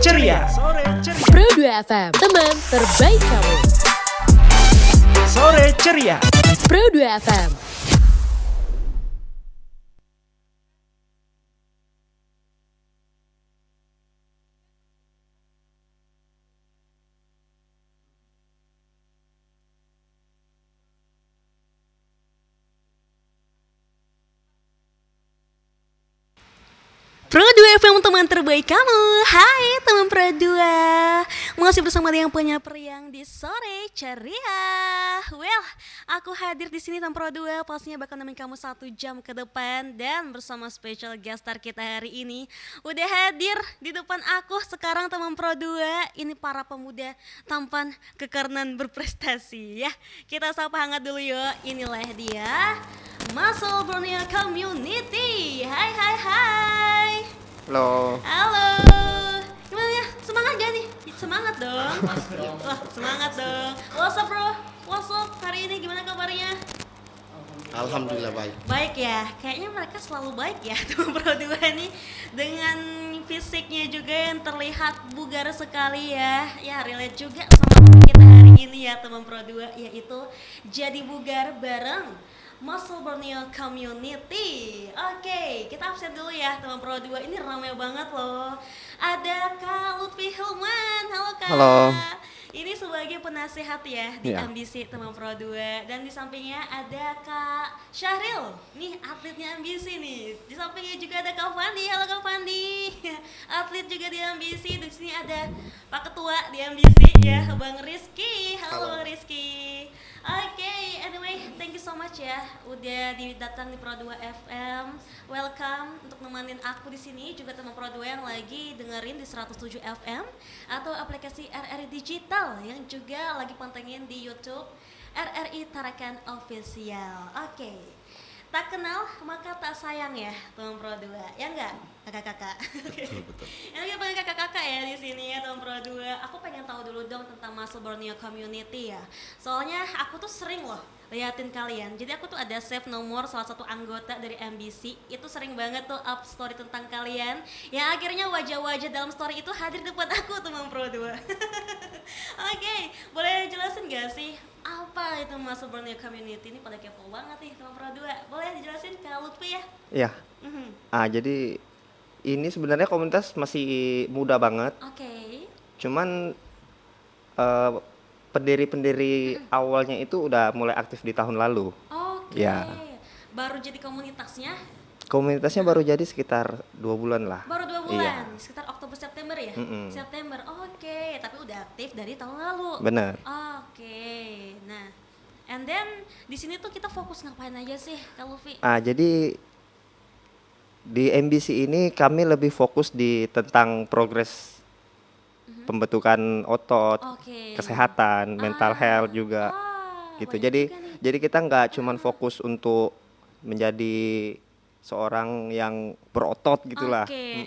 ceria. Pro 2 FM, teman terbaik kamu. Sore ceria. Pro 2 FM. Pro 2 FM, teman terbaik kamu. Hai teman Pro 2. Masih bersama dengan penyaper yang di sore ceria. Well, aku hadir di sini teman Pro 2. Pastinya bakal nemenin kamu 1 jam ke depan. Dan bersama special guest star kita hari ini udah hadir di depan aku sekarang teman Pro 2. Ini para pemuda tampan kekarnan berprestasi ya. Kita sapa hangat dulu yuk. Inilah dia Muscle Borneo Community. Hai hai hai. Halo. Halo. Gimana ya? Semangat gak nih? Semangat dong. Wah, semangat dong. What's up bro? What's up? Hari ini gimana kabarnya? Alhamdulillah baik. Baik ya. Kayaknya mereka selalu baik ya teman Pro 2 nih. Dengan fisiknya juga yang terlihat bugar sekali ya. Ya relate juga sama topik kita hari ini ya teman Pro 2. Yaitu jadi bugar bareng Muscle Borneo Community. Oke, kita absen dulu ya teman Pro 2. Ini ramai banget loh. Ada Kak Lutfi Hilman. Halo Kak. Halo. Ini sebagai penasehat ya di Ambisi teman Pro 2. Dan di sampingnya ada Kak Syahril. Nih atletnya Ambisi nih. Di sampingnya juga ada Kak Fandi. Halo Kak Fandi. Atlet juga di Ambisi. Di sini ada Pak Ketua di Ambisi ya, Bang Rizky. Halo Bang Rizky. Oke, anyway, thank you so much ya udah datang di Pro 2 FM. Welcome untuk nemenin aku di sini juga teman Pro 2 yang lagi dengerin di 107 FM atau aplikasi RRI Digital yang juga lagi pantengin di YouTube RRI Tarakan Official. Oke. Tak kenal maka tak sayang ya teman Pro 2. Ya enggak? Kakak-kakak. Betul. Yang lagi panggil kakak-kakak ya di sini ya teman Pro 2. Aku pengen tahu dulu dong tentang Muscle Borneo Community ya. Soalnya aku tuh sering loh liatin kalian. Jadi aku tuh ada save nomor salah satu anggota dari MBC. Itu sering banget tuh up story tentang kalian. Yang akhirnya wajah-wajah dalam story itu hadir depan aku teman Pro 2. Oke, boleh jelasin gak sih apa itu Muscle Borneo Community? Ini pada kepo banget nih teman Pro 2. Boleh dijelasin Kak Lutfi ya? Iya. Jadi ini sebenarnya komunitas masih muda banget. Oke. Cuman pendiri-pendiri awalnya itu udah mulai aktif di tahun lalu. Oke. Ya. Baru jadi komunitasnya? Komunitasnya baru jadi sekitar 2 bulan lah. Baru 2 bulan, Iya. sekitar Oktober September ya? Mm-mm. September, oke. Tapi udah aktif dari tahun lalu. Benar. Oke. Nah, and then di sini tuh kita fokus ngapain aja sih, Kak Luffy? Jadi di MBC ini kami lebih fokus di tentang progres pembentukan otot, Oke. kesehatan, mental health juga. Gitu. Jadi kita nggak cuman fokus untuk menjadi seorang yang berotot gitulah. Oke,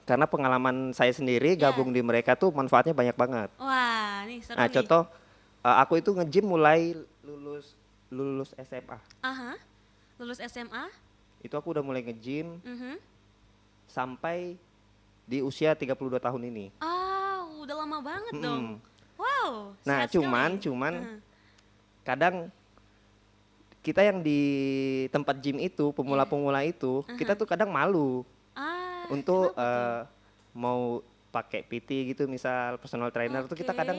Karena pengalaman saya sendiri gabung di mereka tuh manfaatnya banyak banget. Wah, nih seru Nah, nih. contoh aku itu nge-gym mulai lulus SMA. Aha. Lulus SMA? Itu aku udah mulai nge-gym Mhm. sampai di usia 32 tahun ini. Udah lama banget dong. Wow. Nah, sehat sekali. cuman kadang kita yang di tempat gym itu, pemula-pemula itu, kita tuh kadang malu untuk kenapa tuh? mau pakai PT gitu, misal personal trainer tuh kita Oke. kadang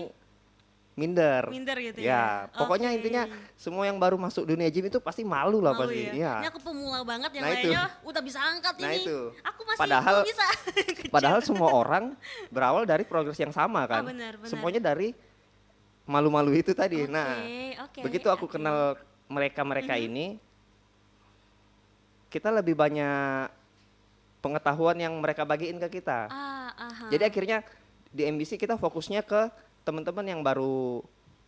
minder. Minder gitu Ya, ya? pokoknya Oke. intinya semua yang baru masuk dunia gym itu pasti malu lah Malu pasti. ya? Iya. Ini aku pemula banget, yang Nah, itu. lainnya udah bisa angkat Nah, ini. itu. Aku masih Padahal- belum bisa. Kecil. Padahal semua orang berawal dari progres yang sama kan. benar, benar. Semuanya dari malu-malu itu tadi. Oke, Nah, oke, begitu aku oke. kenal mereka-mereka ini, kita lebih banyak pengetahuan yang mereka bagiin ke kita. Aha. Jadi akhirnya di MBC kita fokusnya ke teman-teman yang baru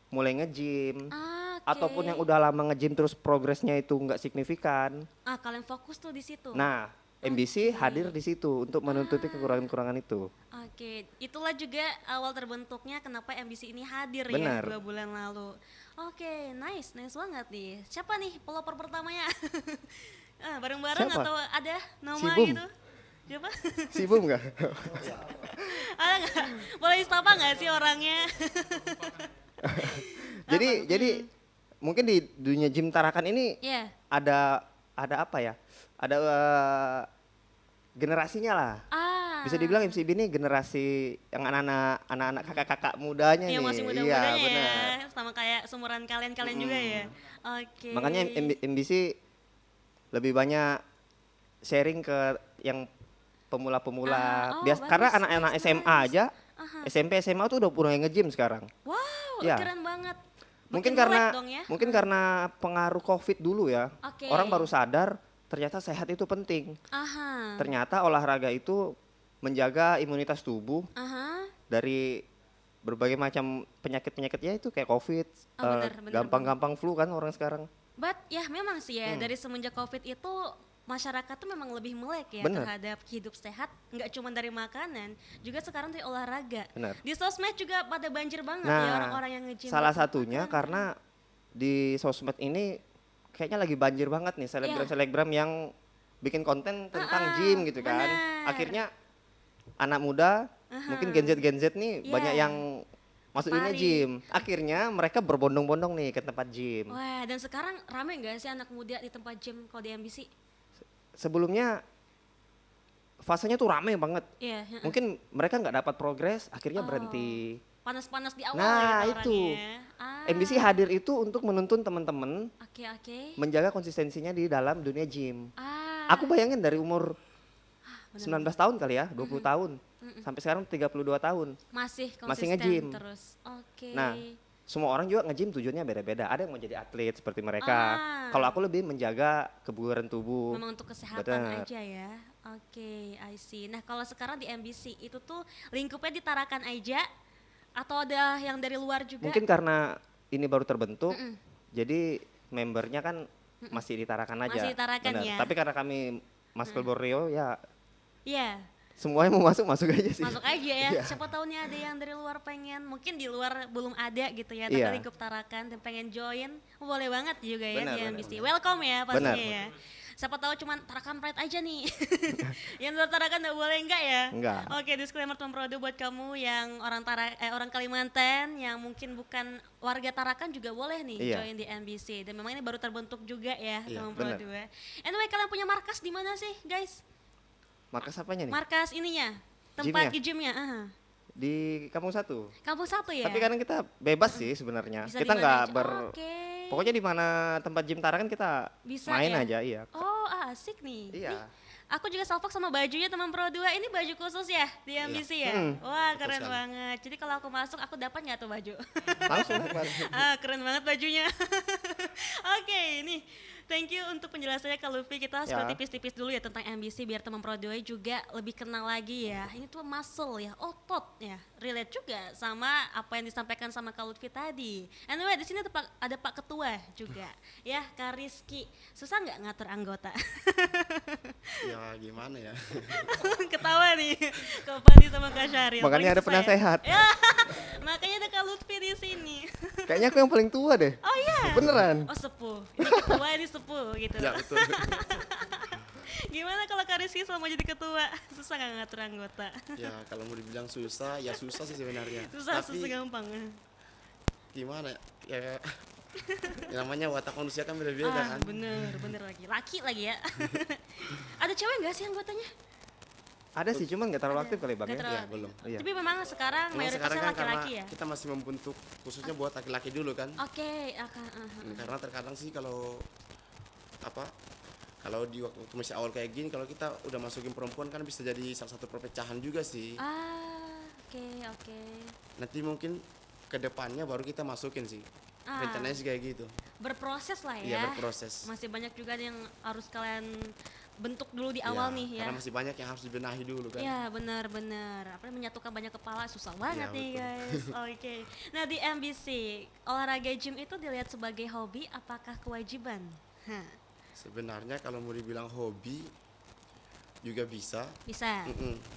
mulai nge-gym Oke. ataupun yang udah lama nge-gym terus progresnya itu nggak signifikan. Kalian fokus tuh di situ. Nah, MBC hadir di situ untuk menutupi kekurangan-kekurangan itu. Oke, itulah juga awal terbentuknya kenapa MBC ini hadir Benar. ya 2 bulan lalu. Oke, nice banget nih. Siapa nih pelopor pertamanya? Bareng-bareng Siapa? atau ada nama Si Bum. gitu? Siapa? Si Bum nggak? Ada nggak? Boleh disapa nggak sih orangnya? Jadi mungkin di dunia gym Tarakan ini Iya. ada apa ya? Ada generasinya lah. Bisa dibilang MCB ini generasi yang anak-anak kakak-kakak mudanya Iya nih. masih muda-mudanya Iya, benar. ya, sama kayak sumuran kalian juga ya. Oke. Makanya MBC lebih banyak sharing ke yang pemula-pemula. bagus, Karena anak-anak bagus, SMA bagus. aja, SMP SMA tuh udah mulai nge-gym sekarang. Wow, Iya. keren banget. Mungkin Makin karena melek dong ya. mungkin karena pengaruh Covid dulu ya. Oke. Orang baru sadar ternyata sehat itu penting. Aha. Ternyata olahraga itu menjaga imunitas tubuh Aha. dari berbagai macam penyakit-penyakitnya itu kayak Covid, Bener, gampang-gampang flu kan orang sekarang. But ya memang sih ya dari semenjak Covid itu masyarakat tuh memang lebih melek ya Bener. terhadap hidup sehat, nggak cuma dari makanan, juga sekarang dari olahraga. Bener. Di sosmed juga pada banjir banget Nah, ya orang-orang yang nge-gym. salah buat satunya makan. karena di sosmed ini kayaknya lagi banjir banget nih selebgram-selebgram yang bikin konten tentang gym gitu kan. bener. Akhirnya anak muda, mungkin Gen Z nih Iya. banyak yang masuk dunia Tertarik. gym. Akhirnya mereka berbondong-bondong nih ke tempat gym. Wah, dan sekarang rame nggak sih anak muda di tempat gym kalau di MBC? Sebelumnya fasenya tuh rame banget. Iya. Mungkin mereka nggak dapat progres, akhirnya Oh. berhenti. Panas-panas di awal Nah, ya itu. orangnya. MBC hadir itu untuk menuntun teman-teman Oke. menjaga konsistensinya di dalam dunia gym. Aku Aku bayangin dari umur 19 tahun kali ya, 20 tahun. Sampai sekarang 32 tahun. masih masih konsisten nge-gym. terus. Oke. Nah, semua orang juga nge-gym tujuannya beda-beda. Ada yang mau jadi atlet seperti mereka. Kalau aku lebih menjaga kebugaran tubuh. Memang untuk kesehatan Benar. aja ya. Oke, I see. Nah, kalau sekarang di MBC itu tuh lingkupnya di Tarakan aja atau ada yang dari luar juga? Mungkin karena ini baru terbentuk, jadi membernya kan masih di Tarakan aja. Masih di Tarakan Benar. ya. Tapi karena kami Maskul Borneo ya Iya, semuanya mau masuk aja sih. masuk aja ya. Iya. Siapa tahu nih ada yang dari luar pengen, mungkin di luar belum ada gitu ya, Iya. tapi lingkup Tarakan dan pengen join, boleh banget juga ya Benar, di benar, MBC. benar. Welcome ya pastinya Benar. ya. Siapa tahu cuman Tarakan Pride aja nih. Yang luar Tarakan nggak boleh enggak ya? Enggak. Oke, disclaimer Tom Prodo buat kamu yang orang Kalimantan yang mungkin bukan warga Tarakan juga boleh nih Iya. join di MBC. Dan memang ini baru terbentuk juga ya Iya, Tom benar. Prodo. Anyway, kalian punya markas di mana sih, guys? Markas apanya nih? Markas ininya, tempat Gymnya? gymnya. Aha. Di Kampung 1. Kampung 1 ya? Tapi kan kita bebas sih sebenarnya. Bisa Kita di mana nggak aja. Oke. Pokoknya di mana tempat gym Tarakan kita Bisa main ya? aja, iya. Oh, asik nih. Iya. Nih, aku juga salfok sama bajunya teman Pro 2. Ini baju khusus ya di MBC ya? Wah, keren sekali. banget. Jadi kalau aku masuk, aku dapat nggak tuh baju? Langsung. Keren banget bajunya. Oke, ini thank you untuk penjelasannya Kak Luffy. Kita Ya. tipis-tipis dulu ya tentang MBC biar teman Pro 2 juga lebih kenal lagi ya. Ini tuh muscle ya, otot ya. Relate juga sama apa yang disampaikan sama Kak Lutfi tadi. Anyway, di sini ada Pak Ketua juga. Ya, Kak Rizky. Susah nggak ngatur anggota? Ya gimana ya. Ketawa nih, Kak Fandi sama Kak Syahril. Makanya Paling ada susah ya? penasehat. Ya, makanya ada Kak Lutfi di sini. Kayaknya aku yang paling tua deh. Oh iya. Beneran. Oh sepuh. Ini ketua, ini sepuh gitu. Ya betul. Gimana kalau Kak Rizky selama jadi ketua? Susah nggak ngatur anggota? Ya kalau mau dibilang susah, ya susah sih sebenarnya. Susah, Tapi susah gampang. gimana ya, ya namanya watak manusia kan beda-beda kan. Bener lagi. Laki lagi ya. Ada cewek nggak sih anggotanya? Ada sih, cuman nggak terlalu aktif kali Bang Nggak ya. terlalu Ya belum. Iya. Tapi memang sekarang Memang mayoritasnya sekarang kan karena laki-laki ya? kita masih membentuk khususnya buat laki-laki dulu kan. Oke, Karena terkadang sih kalau apa, kalau di waktu masih awal kayak gini, kalau kita udah masukin perempuan kan bisa jadi salah satu perpecahan juga sih. Oke. Nanti mungkin ke depannya baru kita masukin sih. Rencananya sih kayak gitu. Berproses lah ya. Iya, berproses. Masih banyak juga yang harus kalian bentuk dulu di awal Ya, nih ya. Karena masih banyak yang harus dibenahi dulu kan. Iya benar. Apalagi menyatukan banyak kepala susah banget Iya, nih betul. guys. Oke. Nah di MBC olahraga gym itu dilihat sebagai hobi apakah kewajiban? Hah, Sebenarnya kalau mau dibilang hobi juga bisa. bisa.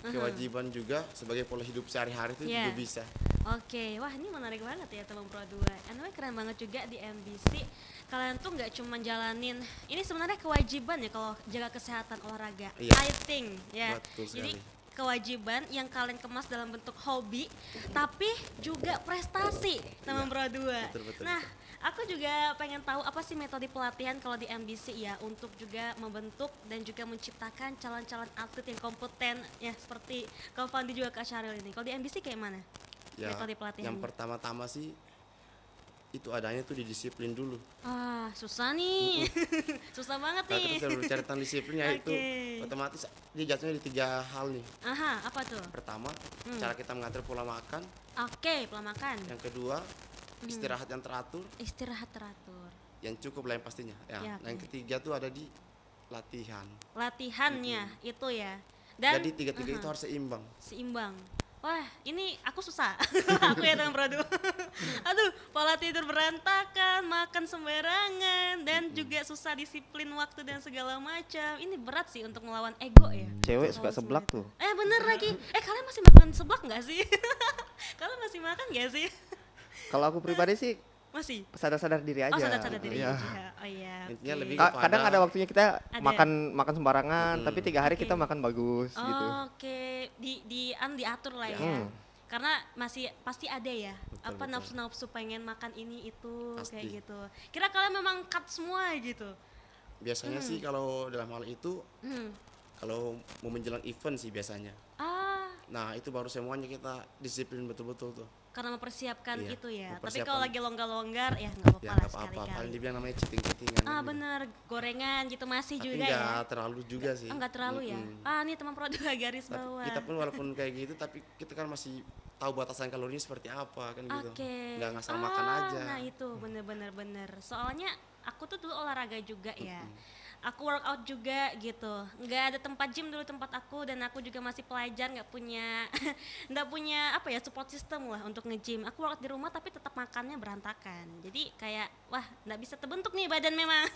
Kewajiban juga sebagai pola hidup sehari-hari itu Iya. juga bisa. Oke, wah ini menarik banget ya teman Pro 2. Anyway keren banget juga di MBC. Kalian tuh nggak cuma jalanin, ini sebenarnya kewajiban ya kalau jaga kesehatan olahraga. Iya. I think ya. Betul Jadi sekali. kewajiban yang kalian kemas dalam bentuk hobi, tapi juga prestasi teman Iya. Pro 2. Betul, betul, Nah, aku juga pengen tahu apa sih metode pelatihan kalau di MBC ya untuk juga membentuk dan juga menciptakan calon-calon atlet yang kompeten ya seperti Kak Fandi juga Kak Syahril ini. Kalau di MBC kayak mana? Ya, Metode pelatihannya. yang pertama-tama sih itu adanya tuh di disiplin dulu. Ah, susah nih. Susah banget Nah, nih. kita sudah bicara tentang disiplinnya itu Oke. otomatis dia jatuhnya di 3 hal nih. Aha, apa tuh? Pertama, cara kita mengatur pola makan. Oke, pola makan. Yang kedua, istirahat yang teratur, Istirahat teratur. yang cukup lah yang pastinya. Ya. Ya, Nah, yang ketiga tuh ada di latihan. Latihannya itu ya. Dan Jadi tiga-tiga itu harus seimbang. seimbang. Wah, ini aku susah. Aku ya teman Pro 2. Aduh, pola tidur berantakan, makan sembarangan, dan juga susah disiplin waktu dan segala macam. Ini berat sih untuk melawan ego ya. Cewek suka Melawan seblak semua tuh. itu. Bener lagi. Kalian masih makan seblak nggak sih? Kalian masih makan nggak sih? Kalau aku pribadi sih Masih. sadar-sadar diri aja. Oh, sadar-sadar diri Iya. aja. Oh iya. Intinya oke. lebih Kadang ada waktunya kita Ada. makan sembarangan, tapi 3 hari kita Oke. makan bagus gitu. Oke, diatur lah ya. Hmm. Karena masih pasti ada ya, Betul, apa betul. nafsu-nafsu pengen makan ini itu Pasti. kayak gitu. Kira kalian memang cut semua gitu. Biasanya sih kalau dalam hal itu Hmm. kalau mau menjelang event sih biasanya. Ah, Nah, itu baru semuanya kita disiplin betul-betul tuh. karena mempersiapkan Iya, itu ya. Tapi mempersiapkan. kalau lagi longgar-longgar ya nggak apa-apa Ya lah nggak apa-apa, paling sekali-kali. dibilang namanya cheating-cheatingan. Ah gitu. bener, gorengan gitu masih Tapi juga ya. nggak terlalu juga sih. Enggak terlalu ya. Mm-mm. Ah, ini teman Pro 2 garis Tapi bawah. kita pun walaupun kayak gitu, tapi kita kan masih tahu batasan kalorinya seperti apa kan gitu. Oke. Nggak ngasal makan aja. Nah itu bener-bener. Soalnya aku tuh dulu olahraga juga ya. Aku workout juga gitu. Nggak ada tempat gym dulu tempat aku dan aku juga masih pelajar nggak punya nggak punya apa ya support system lah untuk nge-gym. Aku workout di rumah tapi tetap makannya berantakan. Jadi kayak wah nggak bisa terbentuk nih badan memang.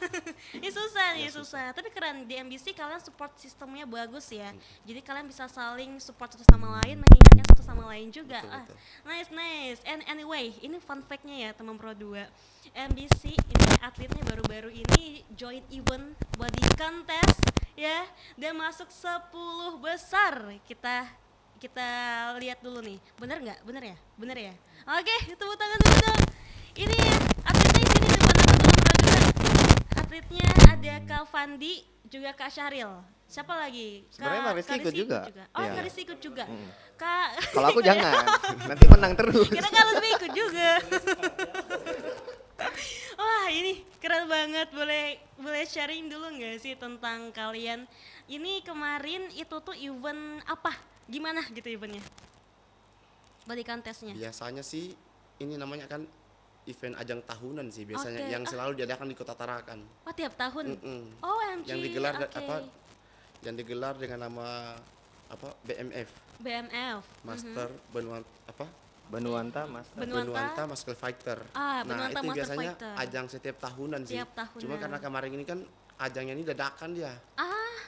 Ini susah nih susah. Tapi keren di MBC kalian support sistemnya bagus ya. Jadi kalian bisa saling support satu sama lain, mengingatkan satu sama lain juga. Betul, betul. Nice. And anyway, ini fun fact-nya ya teman Pro 2. MBC ini atletnya baru-baru ini join event body contest ya dan masuk 10 besar. Kita lihat dulu nih. Bener nggak? Bener ya? Oke, tepuk tangan dulu dong. Ini ya, atletnya di sini depan aku teman Pro 2. Atletnya ada Kak Fandi juga Kak Syahril. Siapa lagi? Sebenarnya Kak Rizky ikut juga. Oh, Iya. Kak Rizky ikut juga. Kak Kalau aku jangan, nanti menang terus. Kira Kak Lutfi ikut juga. Wah ini keren banget, boleh sharing dulu nggak sih tentang kalian? Ini kemarin itu tuh event apa? Gimana gitu eventnya? Body contestnya? Biasanya sih ini namanya kan event ajang tahunan sih biasanya Oke, yang selalu diadakan di Kota Tarakan. Oh tiap tahun? Mm-mm. Oh MG, Yang digelar oke. yang digelar dengan nama BMF, BMF? Master Benua Benuanta, Mas. Benuanta? Muscle Fighter. Ah, Nah, Benuanta itu Master biasanya Fighter. ajang setiap tahunan sih. Tiap tahunan. Cuma karena kemarin ini kan ajangnya ini dadakan dia.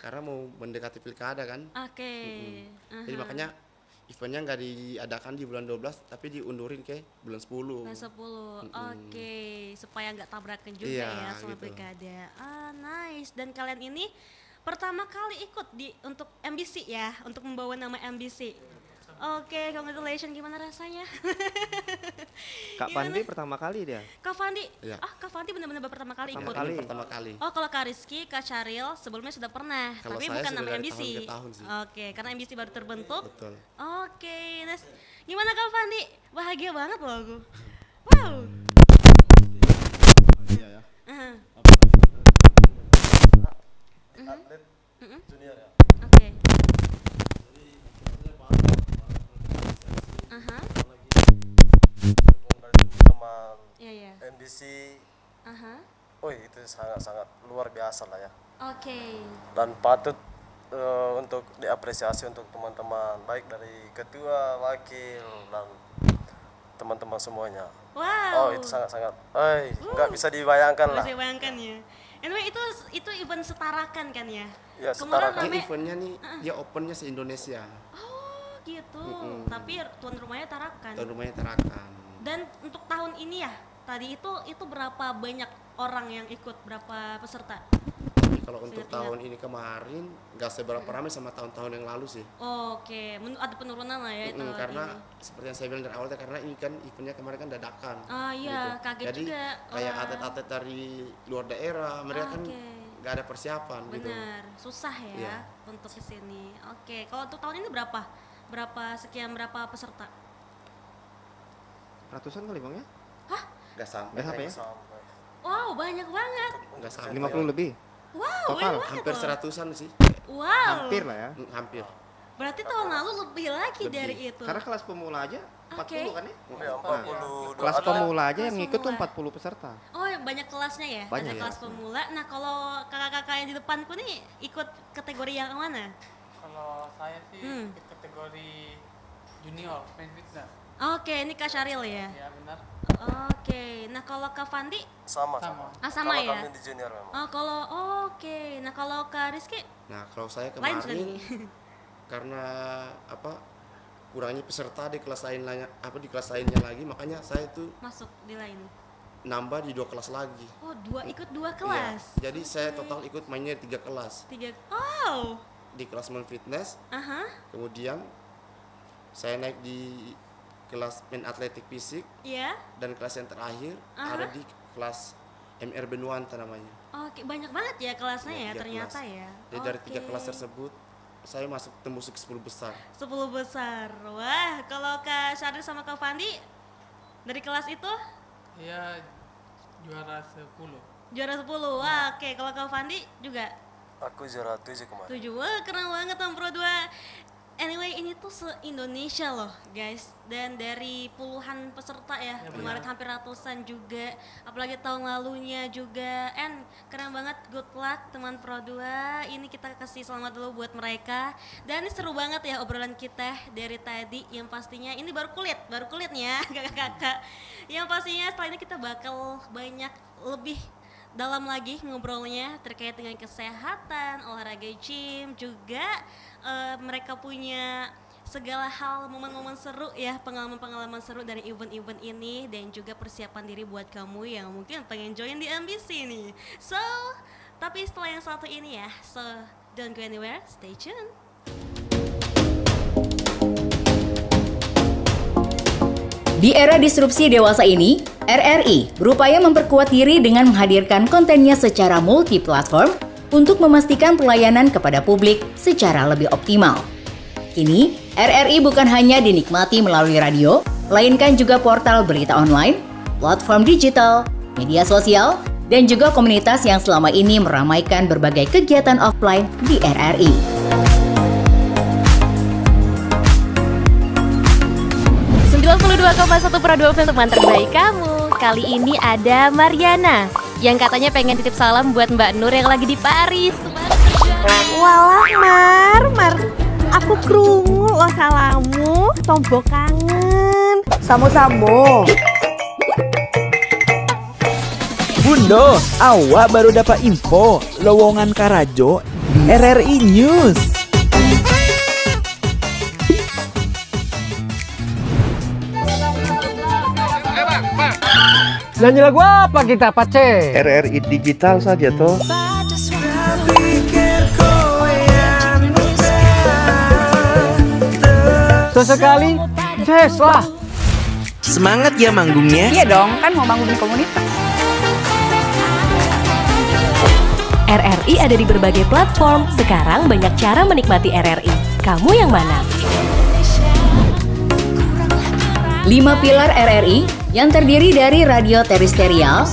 Karena mau mendekati pilkada kan. Oke. Jadi makanya eventnya nggak diadakan di bulan 12 tapi diundurin ke bulan 10. Bulan 10, oke, supaya nggak tabrakan juga Iya, ya sama gitu. pilkada. Nice. Dan kalian ini pertama kali ikut untuk MBC ya, untuk membawa nama MBC. Oke, congratulations. Gimana rasanya? Kak Gimana? Pandi pertama kali dia. Kak Fandi, Iya. Kak Fandi benar-benar pertama kali Pertama ikut. kali. Ini pertama kali. Oh, kalau Kak Rizky, Kak Syahril sebelumnya sudah pernah, Kalau tapi saya bukan sudah nama dari MBC. tahun ke tahun sih. Oke, karena MBC baru terbentuk. Betul. Oke, nice. Gimana Kak Fandi? Bahagia banget loh aku. Wow. Iya ya. Aha. Atlet junior ya. Oke. Jadi sebenarnya bangga Aha. lagi dukung dari teman-teman Iya, iya. NBC. Aha. Oh itu sangat-sangat luar biasa lah ya. Oke. Dan patut untuk diapresiasi untuk teman-teman baik dari ketua, wakil dan teman-teman semuanya. Wow. Oh itu sangat-sangat, nggak bisa dibayangkan lah. Bisa bayangkan ya. Anyway itu event setarakan kan ya? Ya, Kemarin setarakan. Dia rame. eventnya nih dia opennya se Indonesia. gitu. Tapi tuan rumahnya Tarakan. Tuan rumahnya Tarakan. Dan untuk tahun ini ya, tadi itu berapa banyak orang yang ikut, berapa peserta? Tapi kalau untuk Ingat-ingat. tahun ini kemarin nggak seberapa ramai sama tahun-tahun yang lalu sih. Oke, ada penurunan lah ya tahun Karena ini. seperti yang saya bilang dari awal, karena ini kan eventnya kemarin kan dadakan. Iya, kaget Jadi juga. kayak Wah. atlet-atlet dari luar daerah, mereka kan Oke. nggak ada persiapan gitu. Benar, susah ya Iya. untuk kesini. Oke, kalau untuk tahun ini berapa? Berapa peserta? Ratusan kali Bang ya? Nggak sampai. Nggak sampai ya? Sampai Wow, banyak banget. Nggak sampai. 50 lebih. Wow, Total, banyak banget Hampir loh. 100-an sih. Wow. Hampir lah ya. Hampir. Berarti tahun lalu lebih lagi Lebih. dari itu. Karena kelas pemula aja 40 kan ya? ya 40 Kelas ada pemula aja yang Kelas ngikut tuh pemula. 40 peserta. Oh, banyak kelasnya ya? Banyak Ada ya. kelas pemula. Nah, kalau kakak-kakak yang di depanku nih ikut kategori yang mana? Kalau saya sih Hmm. ikut kategori junior main fitness. Oke, ini Kak Syaril ya? Ya benar. Oke, nah kalau Kak Fandi? sama. Sama. Sama Kalau ya? kami di junior memang. Oh, kalau oke. Nah, kalau Kak Rizky? Nah, kalau saya Lain sudah kemarin nih. karena kurangnya peserta di kelas lainnya di kelas lainnya lagi, makanya saya tuh Masuk di lain. nambah di 2 kelas lagi. Oh, ikut dua Iya. kelas? Jadi saya total ikut mainnya 3 kelas. 3. Oh, Di kelas main fitness, aha, kemudian saya naik di kelas main atletik fisik, iya. dan kelas yang terakhir Aha. ada di kelas MR Benuanta namanya. Oke, banyak banget ya kelasnya ya, 3 ternyata kelas. ya. Jadi dari 3 Oke. kelas tersebut saya masuk tembus ke 10 besar. 10 besar. Wah, kalau Kak Syaril sama Kak Fandi dari kelas itu Ya juara 10. juara 10. Wah, oke. Kalau Kak Fandi juga Aku juara 7 kemarin. 7. Wah, keren banget Om Pro 2. Anyway, ini tuh se-Indonesia loh, guys. Dan dari puluhan peserta ya, kemarin hampir ratusan juga. Apalagi tahun lalunya juga. And keren banget, good luck teman Pro 2. Ini kita kasih selamat dulu buat mereka. Dan ini seru banget ya obrolan kita dari tadi. Yang pastinya ini baru kulit nih ya kakak-kakak. Yang pastinya setelah ini kita bakal banyak lebih dalam lagi ngobrolnya terkait dengan kesehatan, olahraga gym, juga mereka punya segala hal, momen-momen seru ya, pengalaman-pengalaman seru dari event-event ini, dan juga persiapan diri buat kamu yang mungkin pengen join di MBC nih. So, tapi setelah yang satu ini ya, so don't go anywhere, stay tune. Di era disrupsi dewasa ini, RRI berupaya memperkuat diri dengan menghadirkan kontennya secara multi-platform untuk memastikan pelayanan kepada publik secara lebih optimal. Kini, RRI bukan hanya dinikmati melalui radio, melainkan juga portal berita online, platform digital, media sosial, dan juga komunitas yang selama ini meramaikan berbagai kegiatan offline di RRI. satu Pro 2 FM teman terbaik kamu. Kali ini ada Mariana yang katanya pengen titip salam buat Mbak Nur yang lagi di Paris. Walah Mar, aku krungu lo salamu, tombok kangen. Samo-samo. Bundo, awak baru dapat info lowongan Karajo di RRI News. Nyanyi lagu apa kita, Pace? RRI digital saja toh. Sesekali, jazz lah. Semangat ya manggungnya. Iya dong, kan mau bangun komunitas. RRI ada di berbagai platform. Sekarang banyak cara menikmati RRI. Kamu yang mana? 5 pilar RRI yang terdiri dari radio terestrial,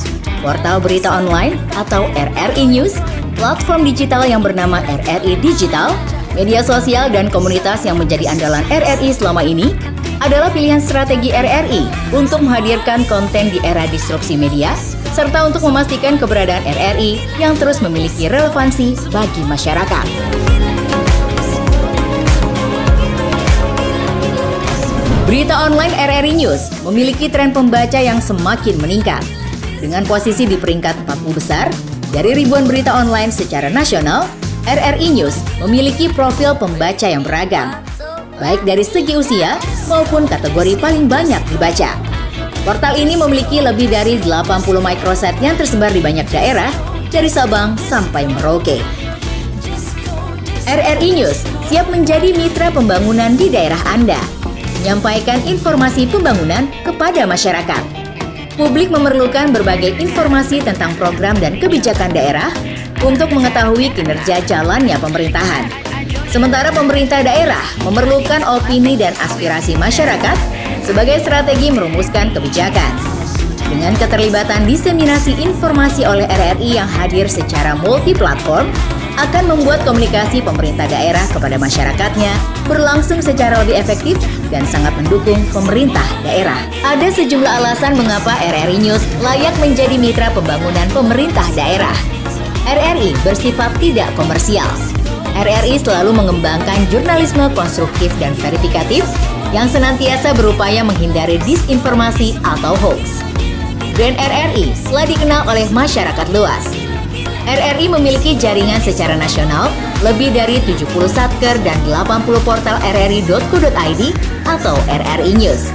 portal berita online atau RRI News, platform digital yang bernama RRI Digital, media sosial dan komunitas yang menjadi andalan RRI selama ini adalah pilihan strategi RRI untuk menghadirkan konten di era disrupsi media, serta untuk memastikan keberadaan RRI yang terus memiliki relevansi bagi masyarakat. Berita online RRI News memiliki tren pembaca yang semakin meningkat. Dengan posisi di peringkat 40 besar, dari ribuan berita online secara nasional, RRI News memiliki profil pembaca yang beragam. baik dari segi usia maupun kategori paling banyak dibaca. Portal ini memiliki lebih dari 80 microsite yang tersebar di banyak daerah, dari Sabang sampai Merauke. RRI News siap menjadi mitra pembangunan di daerah Anda, menyampaikan informasi pembangunan kepada masyarakat. Publik memerlukan berbagai informasi tentang program dan kebijakan daerah untuk mengetahui kinerja jalannya pemerintahan. Sementara pemerintah daerah memerlukan opini dan aspirasi masyarakat sebagai strategi merumuskan kebijakan. Dengan keterlibatan diseminasi informasi oleh RRI yang hadir secara multi-platform, akan membuat komunikasi pemerintah daerah kepada masyarakatnya berlangsung secara lebih efektif dan sangat mendukung pemerintah daerah. Ada sejumlah alasan mengapa RRI News layak menjadi mitra pembangunan pemerintah daerah. RRI bersifat tidak komersial. RRI selalu mengembangkan jurnalisme konstruktif dan verifikatif yang senantiasa berupaya menghindari disinformasi atau hoax. Brand RRI telah dikenal oleh masyarakat luas. RRI memiliki jaringan secara nasional, lebih dari 70 satker dan 80 portal rri.co.id atau RRI News.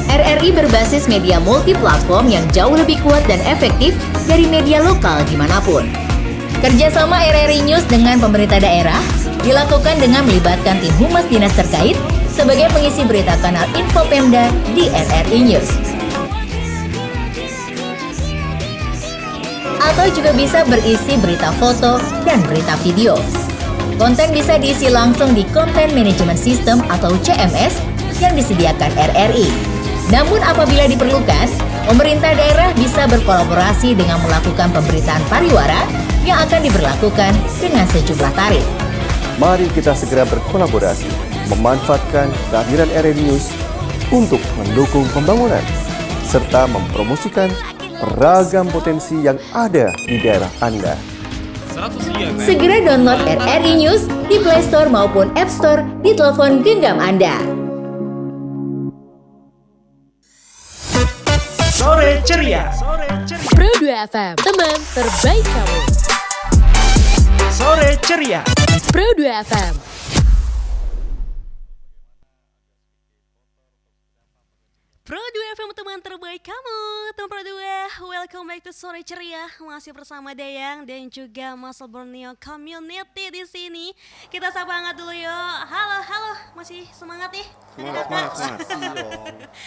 RRI berbasis media multi-platform yang jauh lebih kuat dan efektif dari media lokal dimanapun. Kerjasama RRI News dengan pemerintah daerah dilakukan dengan melibatkan tim humas dinas terkait sebagai pengisi berita kanal Info Pemda di RRI News. Atau juga bisa berisi berita foto dan berita video. Konten bisa diisi langsung di Content Management System atau CMS yang disediakan RRI. Namun apabila diperlukan, pemerintah daerah bisa berkolaborasi dengan melakukan pemberitaan pariwara yang akan diberlakukan dengan sejumlah tarif. Mari kita segera berkolaborasi, memanfaatkan kehadiran RRI News untuk mendukung pembangunan, serta mempromosikan beragam potensi yang ada di daerah Anda. Segera download RRI News di Play Store maupun App Store di telepon genggam Anda. Sore ceria. Pro 2 FM, teman terbaik kamu. Sore ceria. Pro 2 FM. Pro 2 FM teman terbaik kamu, teman Pro 2, welcome back to Sore Ceria. Masih bersama Dayang dan juga Muscle Borneo Community di sini. Kita sapa hangat dulu yuk. Halo, masih semangat nih? Semangat.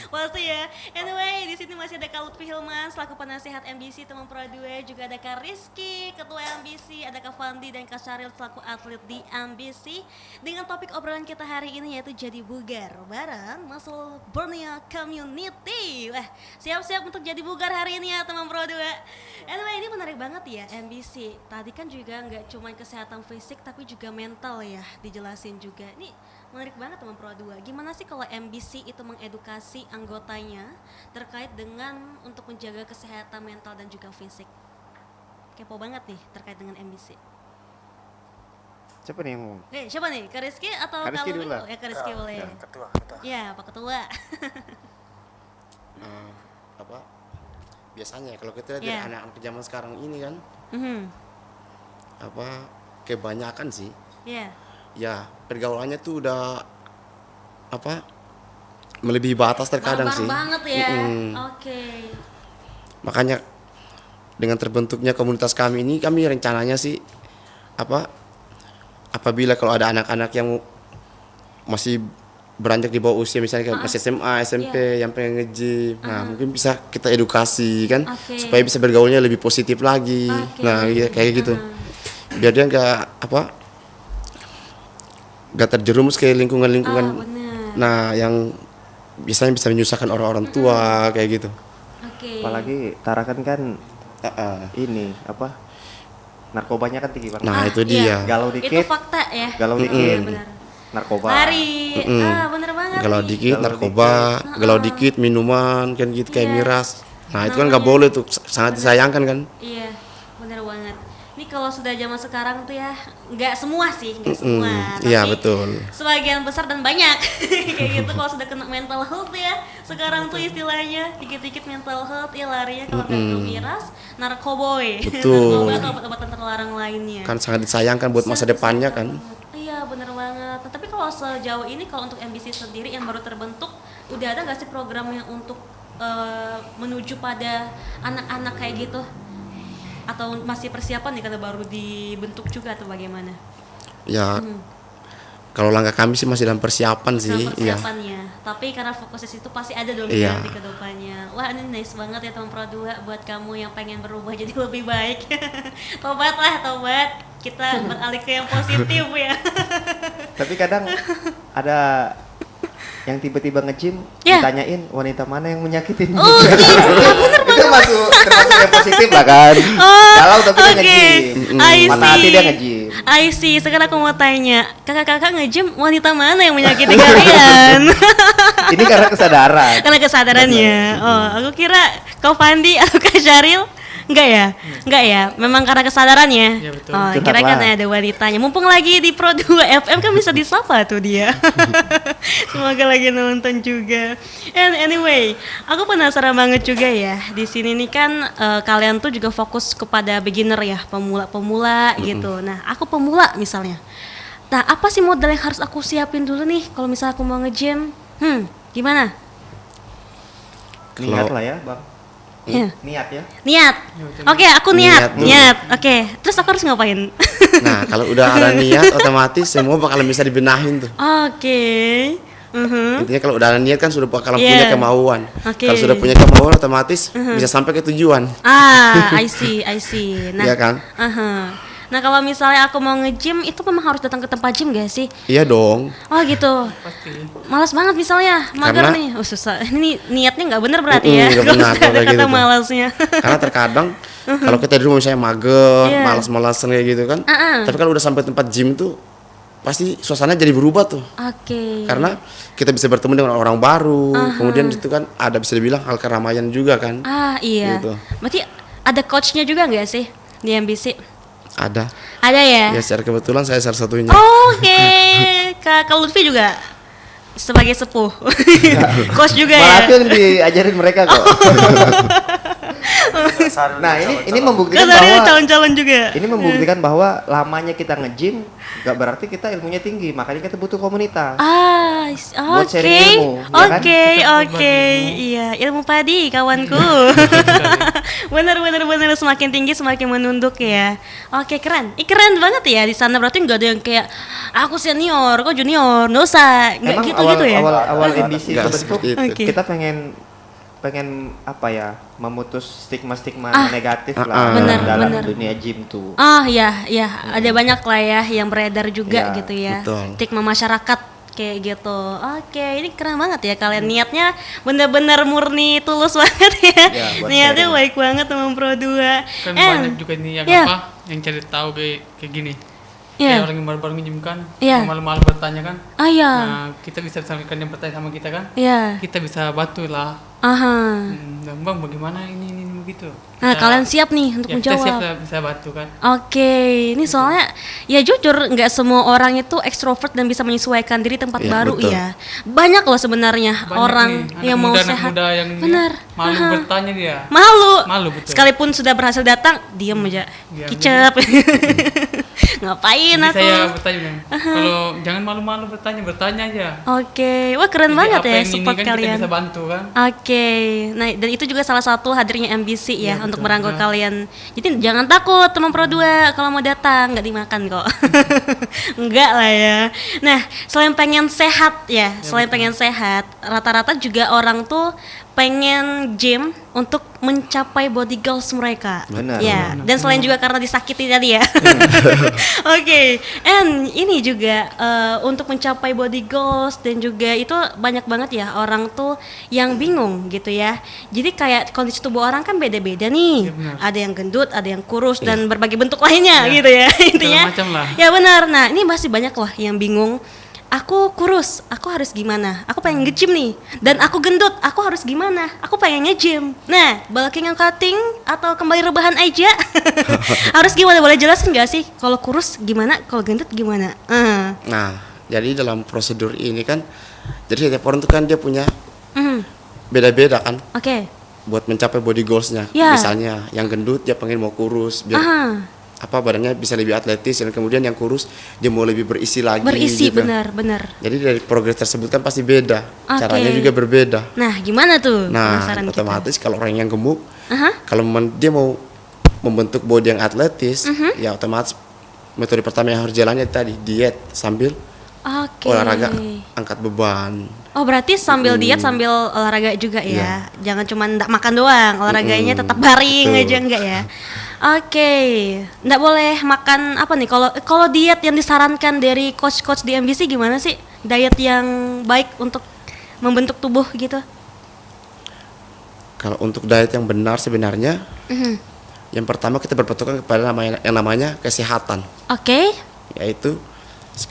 Pasti ya. Anyway, di sini masih ada Kak Lutfi Hilman selaku penasehat MBC teman Pro 2, juga ada Kak Rizky ketua MBC, ada Kak Fandi dan Kak Syaril selaku atlet di MBC. Dengan topik obrolan kita hari ini yaitu jadi bugar bareng Muscle Borneo Community. Wah, siap-siap untuk jadi bugar hari ini ya teman Pro 2. Anyway, ini menarik banget ya MBC. Tadi kan juga nggak cuma kesehatan fisik tapi juga mental ya dijelasin juga. Ini menarik banget teman Pro 2. Gimana sih kalau MBC itu mengedukasi anggotanya terkait dengan untuk menjaga kesehatan mental dan juga fisik? Kepo banget nih terkait dengan MBC. Siapa nih yang ngomong? Siapa nih? Kak Rizky atau Kak Rizky dulu lah. Ya, Kak Rizky boleh. Ketua. Ya, Pak Ketua. Biasanya kalau kita lihat dari anak-anak zaman sekarang ini kan, kebanyakan sih, ya pergaulannya tuh udah melebihi batas terkadang sih. Banget ya. Oke. Makanya dengan terbentuknya komunitas kami ini, kami rencananya sih apabila kalau ada anak-anak yang masih beranjak di bawah usia, misalnya masih SMA, SMP yang pengen nge-gym, nah mungkin bisa kita edukasi kan, supaya bisa bergaulnya lebih positif lagi. Nah kayak gitu, biar dia nggak terjerumus ke lingkungan nah yang biasanya bisa menyusahkan orang-orang tua kayak gitu. Apalagi Tarakan kan ini narkobanya kan tinggi banget. Nah itu dia. Galau dikit. Itu fakta ya. Galau dikit. Narkoba. Bener banget. Galau dikit narkoba, galau dikit minuman kan gitu kayak miras. Nah itu kan nggak boleh tuh, sangat disayangkan kan. Iya, bener banget. Ini kalau sudah zaman sekarang tuh ya, nggak semua sih, nggak semua. Iya tapi betul. Sebagian besar dan banyak kayak gitu kalau sudah kena mental health ya. Sekarang tuh istilahnya dikit-dikit mental health ya larinya kalau nggak ke miras, narkoboy. Betul. Narkoba atau obat-obatan terlarang lainnya. Kan sangat disayangkan buat masa depannya kan. Iya bener banget. Nah, tapi kalau sejauh ini kalau untuk MBC sendiri yang baru terbentuk, udah ada nggak sih program yang untuk menuju pada anak-anak kayak gitu? Atau masih persiapan nih karena baru dibentuk juga atau bagaimana? Ya, kalau langkah kami sih masih dalam persiapan sih. Dalam persiapannya, tapi karena fokusnya situ pasti ada dong Iya. nanti ke depannya. Wah, ini nice banget ya teman Pro 2 buat kamu yang pengen berubah jadi lebih baik. Tobat lah, tobat. Kita beralih ke yang positif ya. Tapi kadang ada yang tiba-tiba nge-gym, Ya. ditanyain wanita mana yang menyakitin. Oh, iya, bener Itu termasuk yang positif lah kan. Galau tapi dia oke. nge-gym. I Mana hati see. dia nge-gym. I see. Sekarang aku mau tanya, kakak-kakak nge-gym wanita mana yang menyakiti kalian? Ini karena kesadaran. Karena kesadarannya. Oh, aku kira kau Fandi atau Kak Syaril. Enggak ya? Enggak ya? Memang karena kesadarannya? Iya, betul. Oh, Curhat kira lah. karena ada wanitanya. Mumpung lagi di Pro 2 FM kan bisa disapa tuh dia. Semoga lagi nonton juga. And anyway, aku penasaran banget juga ya. Di sini nih kan kalian tuh juga fokus kepada beginner ya, pemula-pemula gitu. Nah, aku pemula misalnya. Nah, apa sih modal yang harus aku siapin dulu nih kalau misalnya aku mau nge-gym? Gimana? Niat lah ya, Bang. Ya. Niat ya. Niat. Oke, aku niat. Niat dulu. Niat. Oke. Terus aku harus ngapain? Nah, kalau udah ada niat, otomatis semua bakalan bisa dibenahin tuh. Oke. Intinya kalau udah ada niat kan sudah bakalan Yeah. punya kemauan. Oke. Kalau sudah punya kemauan, otomatis bisa sampai ke tujuan. I see, I see. Nah, Iya kan? Nah, kalau misalnya aku mau nge-gym itu memang harus datang ke tempat gym gak sih? Iya dong. Oh gitu. Pasti. Malas banget misalnya, mager Karena- nih. Oh susah. Ini niatnya nggak bener berarti ya. Nggak Kalau benar, sudah ada kalau kayak kata gitu tuh. malasnya. Karena terkadang kalau kita di rumah misalnya mager, Iya. malas-malasan kayak gitu kan. Tapi kalau udah sampai tempat gym tuh pasti suasana jadi berubah tuh. Oke. Karena kita bisa bertemu dengan orang baru, kemudian itu kan ada bisa dibilang hal keramaian juga kan. Iya. Gitu. Berarti ada coachnya juga nggak sih di MBC? Ada. Ada ya? Ya secara kebetulan saya salah satunya. Oke, Kak Lutfi juga sebagai sepuh, coach juga Malah ya. aku yang diajarin mereka kok. Nah, ini membuktikan Kasarnya bahwa calon-calon juga. ini membuktikan bahwa lamanya kita nge-gym gak berarti kita ilmunya tinggi, makanya kita butuh komunitas. Buat Oke, sharing ilmu, ya kan? oke, iya, ilmu padi kawanku. bener, semakin tinggi semakin menunduk ya. Oke, keren, keren banget ya di sana. Berarti nggak ada yang kayak aku senior, kok junior, nggak usah, nggak Emang gitu ya. awal MBC Nggak terbentuk seperti itu. Oke. kita pengen apa ya, memutus stigma-stigma negatif benar, dalam benar. dunia gym tuh. Ya, ada banyak lah ya yang beredar juga Iya, gitu ya. betul. Stigma masyarakat kayak gitu. Oke, ini keren banget ya kalian niatnya bener-bener murni tulus banget ya. Ya, buat Niatnya sharing. baik banget teman Pro 2. Kan banyak juga nih yang ya. apa, yang cari tahu kayak gini. Iya. Kayak orang yang baru-baru nge-gym kan, Iya. yang malu-malu bertanya kan. Iya. Nah, kita bisa sampaikan yang bertanya sama kita kan. Iya. Kita bisa bantu lah. Aha. Dan bang, bagaimana ini begitu. Nah, Kita- kalian siap nih untuk ya, kita siap menjawab. lah, bisa bantu kan. Oke, ini soalnya ya jujur nggak semua orang itu ekstrovert dan bisa menyesuaikan diri tempat Iya, baru betul. ya. Banyak loh sebenarnya Banyak orang nih, anak yang mau muda, anak sehat. muda yang Benar. malu Aha. bertanya dia. Malu. Betul. Sekalipun sudah berhasil datang, diam aja. Diam Kicep. Ngapain Jadi aku? saya bertanya kan, kalau jangan malu-malu bertanya aja. Oke, wah keren Jadi banget apa ya yang ini support kan kalian. kita bisa bantu kan. Oke, nah dan itu juga salah satu hadirnya MBC ya, Iya, untuk betul. merangkul Nah. kalian. Jadi jangan takut teman Pro 2 kalau mau datang, nggak dimakan kok. Enggak lah ya. Nah, selain pengen sehat ya, selain pengen sehat, rata-rata juga orang tuh pengen gym untuk mencapai body goals mereka. Benar, Ya, dan selain juga karena disakiti tadi ya. Oke, and ini juga untuk mencapai body goals dan juga itu banyak banget ya orang tuh yang bingung gitu ya. Jadi kayak kondisi tubuh orang kan beda-beda nih. Iya, benar. Ada yang gendut, ada yang kurus dan berbagai bentuk lainnya gitu ya. Intinya. macam lah. Ya benar. Nah, ini masih banyak loh yang bingung. Aku kurus, aku harus gimana? Aku pengen nge-gym nih. Dan aku gendut, aku harus gimana? Aku pengen nge-gym. Nah, bulking and cutting atau kembali rebahan aja? Harus gimana? Boleh jelasin gak sih? Kalau kurus gimana? Kalau gendut gimana? Nah, jadi dalam prosedur ini kan, jadi setiap orang tuh kan dia punya beda-beda kan, Oke. buat mencapai body goalsnya. Ya. Misalnya yang gendut dia pengen mau kurus biar Aha. badannya bisa lebih atletis, dan kemudian yang kurus dia mau lebih berisi lagi. Berisi, gitu. benar. Jadi dari progres tersebut kan pasti beda, Oke. caranya juga berbeda. Nah, gimana tuh? Nah, Penasaran kita. otomatis kalau orang yang gemuk, Aha. kalau dia mau membentuk body yang atletis, ya otomatis metode pertama yang harus jalannya tadi diet sambil Oke. olahraga angkat beban. Oh, berarti sambil diet sambil olahraga juga ya. Jangan cuma ndak makan doang, olahraganya tetap baring Betul. aja enggak ya. Oke. Ndak boleh makan apa nih? Kalau diet yang disarankan dari coach-coach di MBC gimana sih? Diet yang baik untuk membentuk tubuh gitu. Kalau untuk diet yang benar sebenarnya, yang pertama kita berpatokan kepada yang namanya kesehatan. Oke. Yaitu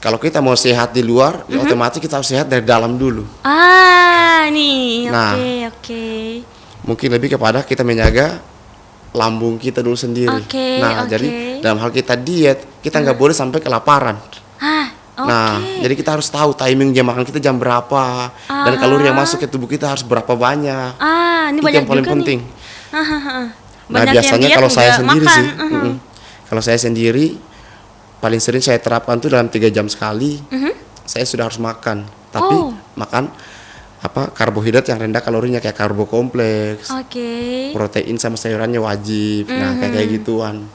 kalau kita mau sehat di luar, ya otomatis kita harus sehat dari dalam dulu. Nih. Nah. Oke. Mungkin lebih kepada kita menjaga lambung kita dulu sendiri. Oke, Nah, oke. jadi dalam hal kita diet, kita nggak boleh sampai kelaparan. Oke. Nah, jadi kita harus tahu timing jam makan kita jam berapa, dan kalori yang masuk ke tubuh kita harus berapa banyak. Ini Itu banyak yang paling juga penting. nih. Nah, Banyak yang biasanya diet kalau saya nggak sendiri makan. sih, kalau saya sendiri paling sering saya terapkan tuh dalam 3 jam sekali, saya sudah harus makan. Tapi Oh. makan karbohidrat yang rendah kalorinya, kayak karbo kompleks, Oke. protein sama sayurannya wajib. Nah, kayak gituan.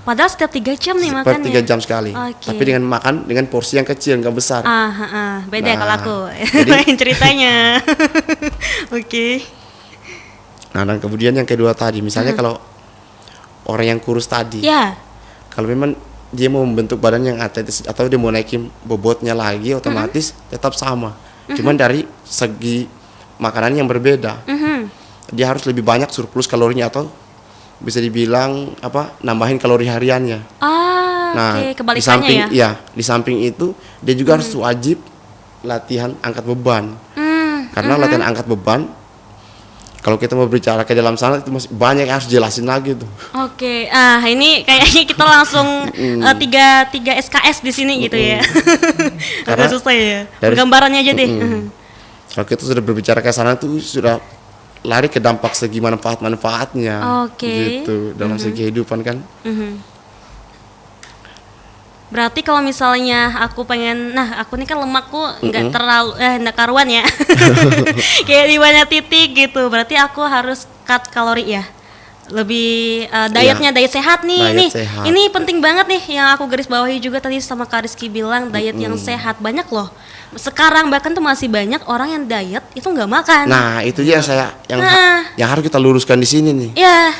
Padahal setiap 3 jam nih Per makannya. 3 jam sekali. Oke. Tapi dengan makan dengan porsi yang kecil, nggak besar. Beda Nah, kalau aku. jadi- Lain ceritanya. Oke. Nah, dan kemudian yang kedua tadi, misalnya kalau orang yang kurus tadi, Ya. kalau memang dia mau membentuk badan yang atletis atau dia mau naikin bobotnya lagi, otomatis tetap sama. Cuman dari segi makanan yang berbeda. Dia harus lebih banyak surplus kalorinya, atau bisa dibilang nambahin kalori hariannya. Nah, Oke, di kebalikannya samping ya. di samping itu dia juga harus wajib latihan angkat beban. Karena latihan angkat beban, kalau kita mau bicara ke dalam sana itu masih banyak yang harus jelasin lagi tuh. Oke. Ini kayaknya kita langsung tiga SKS di sini gitu ya. Karena Agak susah ya. dari- Gambarannya aja deh. Kalau kita sudah berbicara ke sana tuh sudah lari ke dampak segi manfaat-manfaatnya. Oke. Gitu dalam segi kehidupan kan. Berarti kalau misalnya aku pengen, aku nih kan lemakku nggak terlalu, nggak karuan ya, kayak di banyak titik gitu. Berarti aku harus cut kalori ya, lebih dietnya diet sehat nih. Diet sehat. Ini penting banget nih yang aku garis bawahi juga tadi sama Kak Rizky bilang diet yang sehat. Banyak loh. Sekarang bahkan tuh masih banyak orang yang diet itu nggak makan. Nah, itu dia yang harus kita luruskan di sini nih. Ya.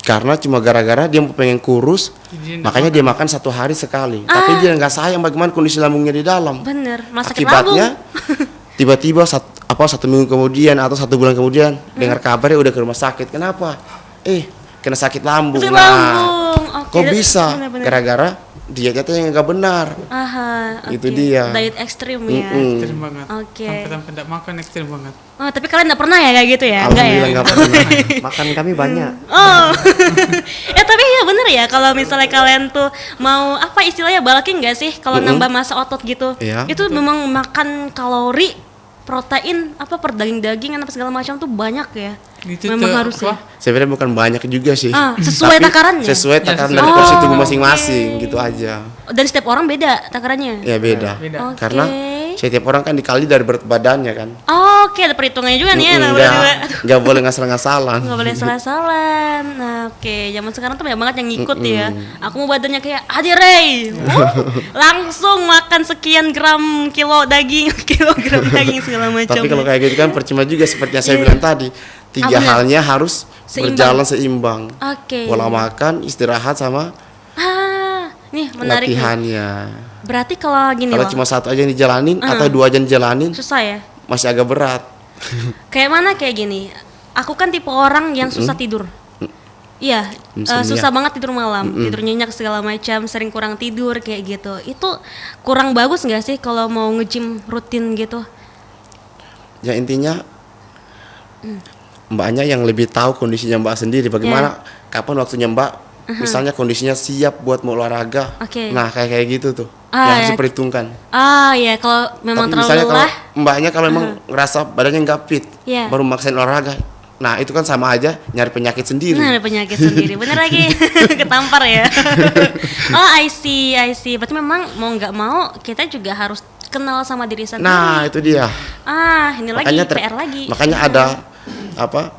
Karena cuma gara-gara dia pengen kurus, Jadi makanya dia makan 1 hari sekali. Tapi dia nggak sayang bagaimana kondisi lambungnya di dalam. Bener, malah sakit lambung. Akibatnya tiba-tiba 1 minggu kemudian atau 1 bulan kemudian dengar kabarnya udah ke rumah sakit. Kenapa? Kena sakit lambung. Sakit Nah, lambung. Oke, kok bisa? bener-bener. Gara-gara dietnya tuh yang nggak benar. Oke. Itu dia. Diet ekstrim ya. ekstrim banget. Oke. Sampai tidak makan ekstrim banget. Oh, tapi kalian nggak pernah ya kayak gitu ya? Enggak ya? Alhamdulillah nggak pernah. Makan kami banyak. Oh. Tapi ya bener ya kalau misalnya kalian tuh mau istilahnya bulking nggak sih? Kalau nambah massa otot gitu. Iya, Itu memang makan kalori, protein, per daging-dagingan apa segala macam tuh banyak ya. Itu Memang tuh harus ya. Sebenarnya bukan banyak juga sih. Sesuai Tapi takarannya? Sesuai takaran dari sesuai. porsi tubuh Oh, masing-masing gitu aja. Dan setiap orang beda takarannya. Ya beda. Beda. Oke. Karena setiap orang kan dikali dari berat badannya kan. Oke, ada perhitungannya juga nih ya. Nggak boleh ngasal-ngasalan. Nggak boleh salah-salah. Nah, oke, zaman sekarang tuh banyak banget yang ngikut ya. Aku mau badannya kayak Adi Ray. Langsung makan sekian kilo daging, kilogram daging segala macam. Tapi kalau kayak gitu kan percuma juga seperti yang saya bilang tadi. 3 benar. halnya harus Seimbang. berjalan seimbang. Oke. Pola makan, istirahat sama Nih menarik nih. latihannya. Berarti kalau gini Kalau loh, cuma 1 aja yang dijalanin atau 2 aja yang dijalanin susah ya. masih agak berat. Kayak mana kayak gini. Aku kan tipe orang yang susah tidur. Iya, Insomnia. susah banget tidur malam, tidur nyenyak segala macam, sering kurang tidur kayak gitu. Itu kurang bagus nggak sih kalau mau nge-gym rutin gitu? Ya intinya mbaknya yang lebih tahu kondisinya mbak sendiri. Bagaimana kapan waktunya mbak misalnya kondisinya siap buat mau olahraga. Oke. Nah kayak gitu tuh Ah, yang harus ya. diperhitungkan. Ya kalau memang Tapi terlalu misalnya kalau lelah, mbaknya kalau memang ngerasa badannya nggak fit, Iya. baru maksain olahraga, Nah itu kan sama aja nyari penyakit sendiri. Nah, ada penyakit sendiri, bener lagi. Ketampar ya. Oh, I see. Berarti memang mau nggak mau kita juga harus kenal sama diri sendiri. Nah itu dia. Ini lagi PR lagi. Makanya ada apa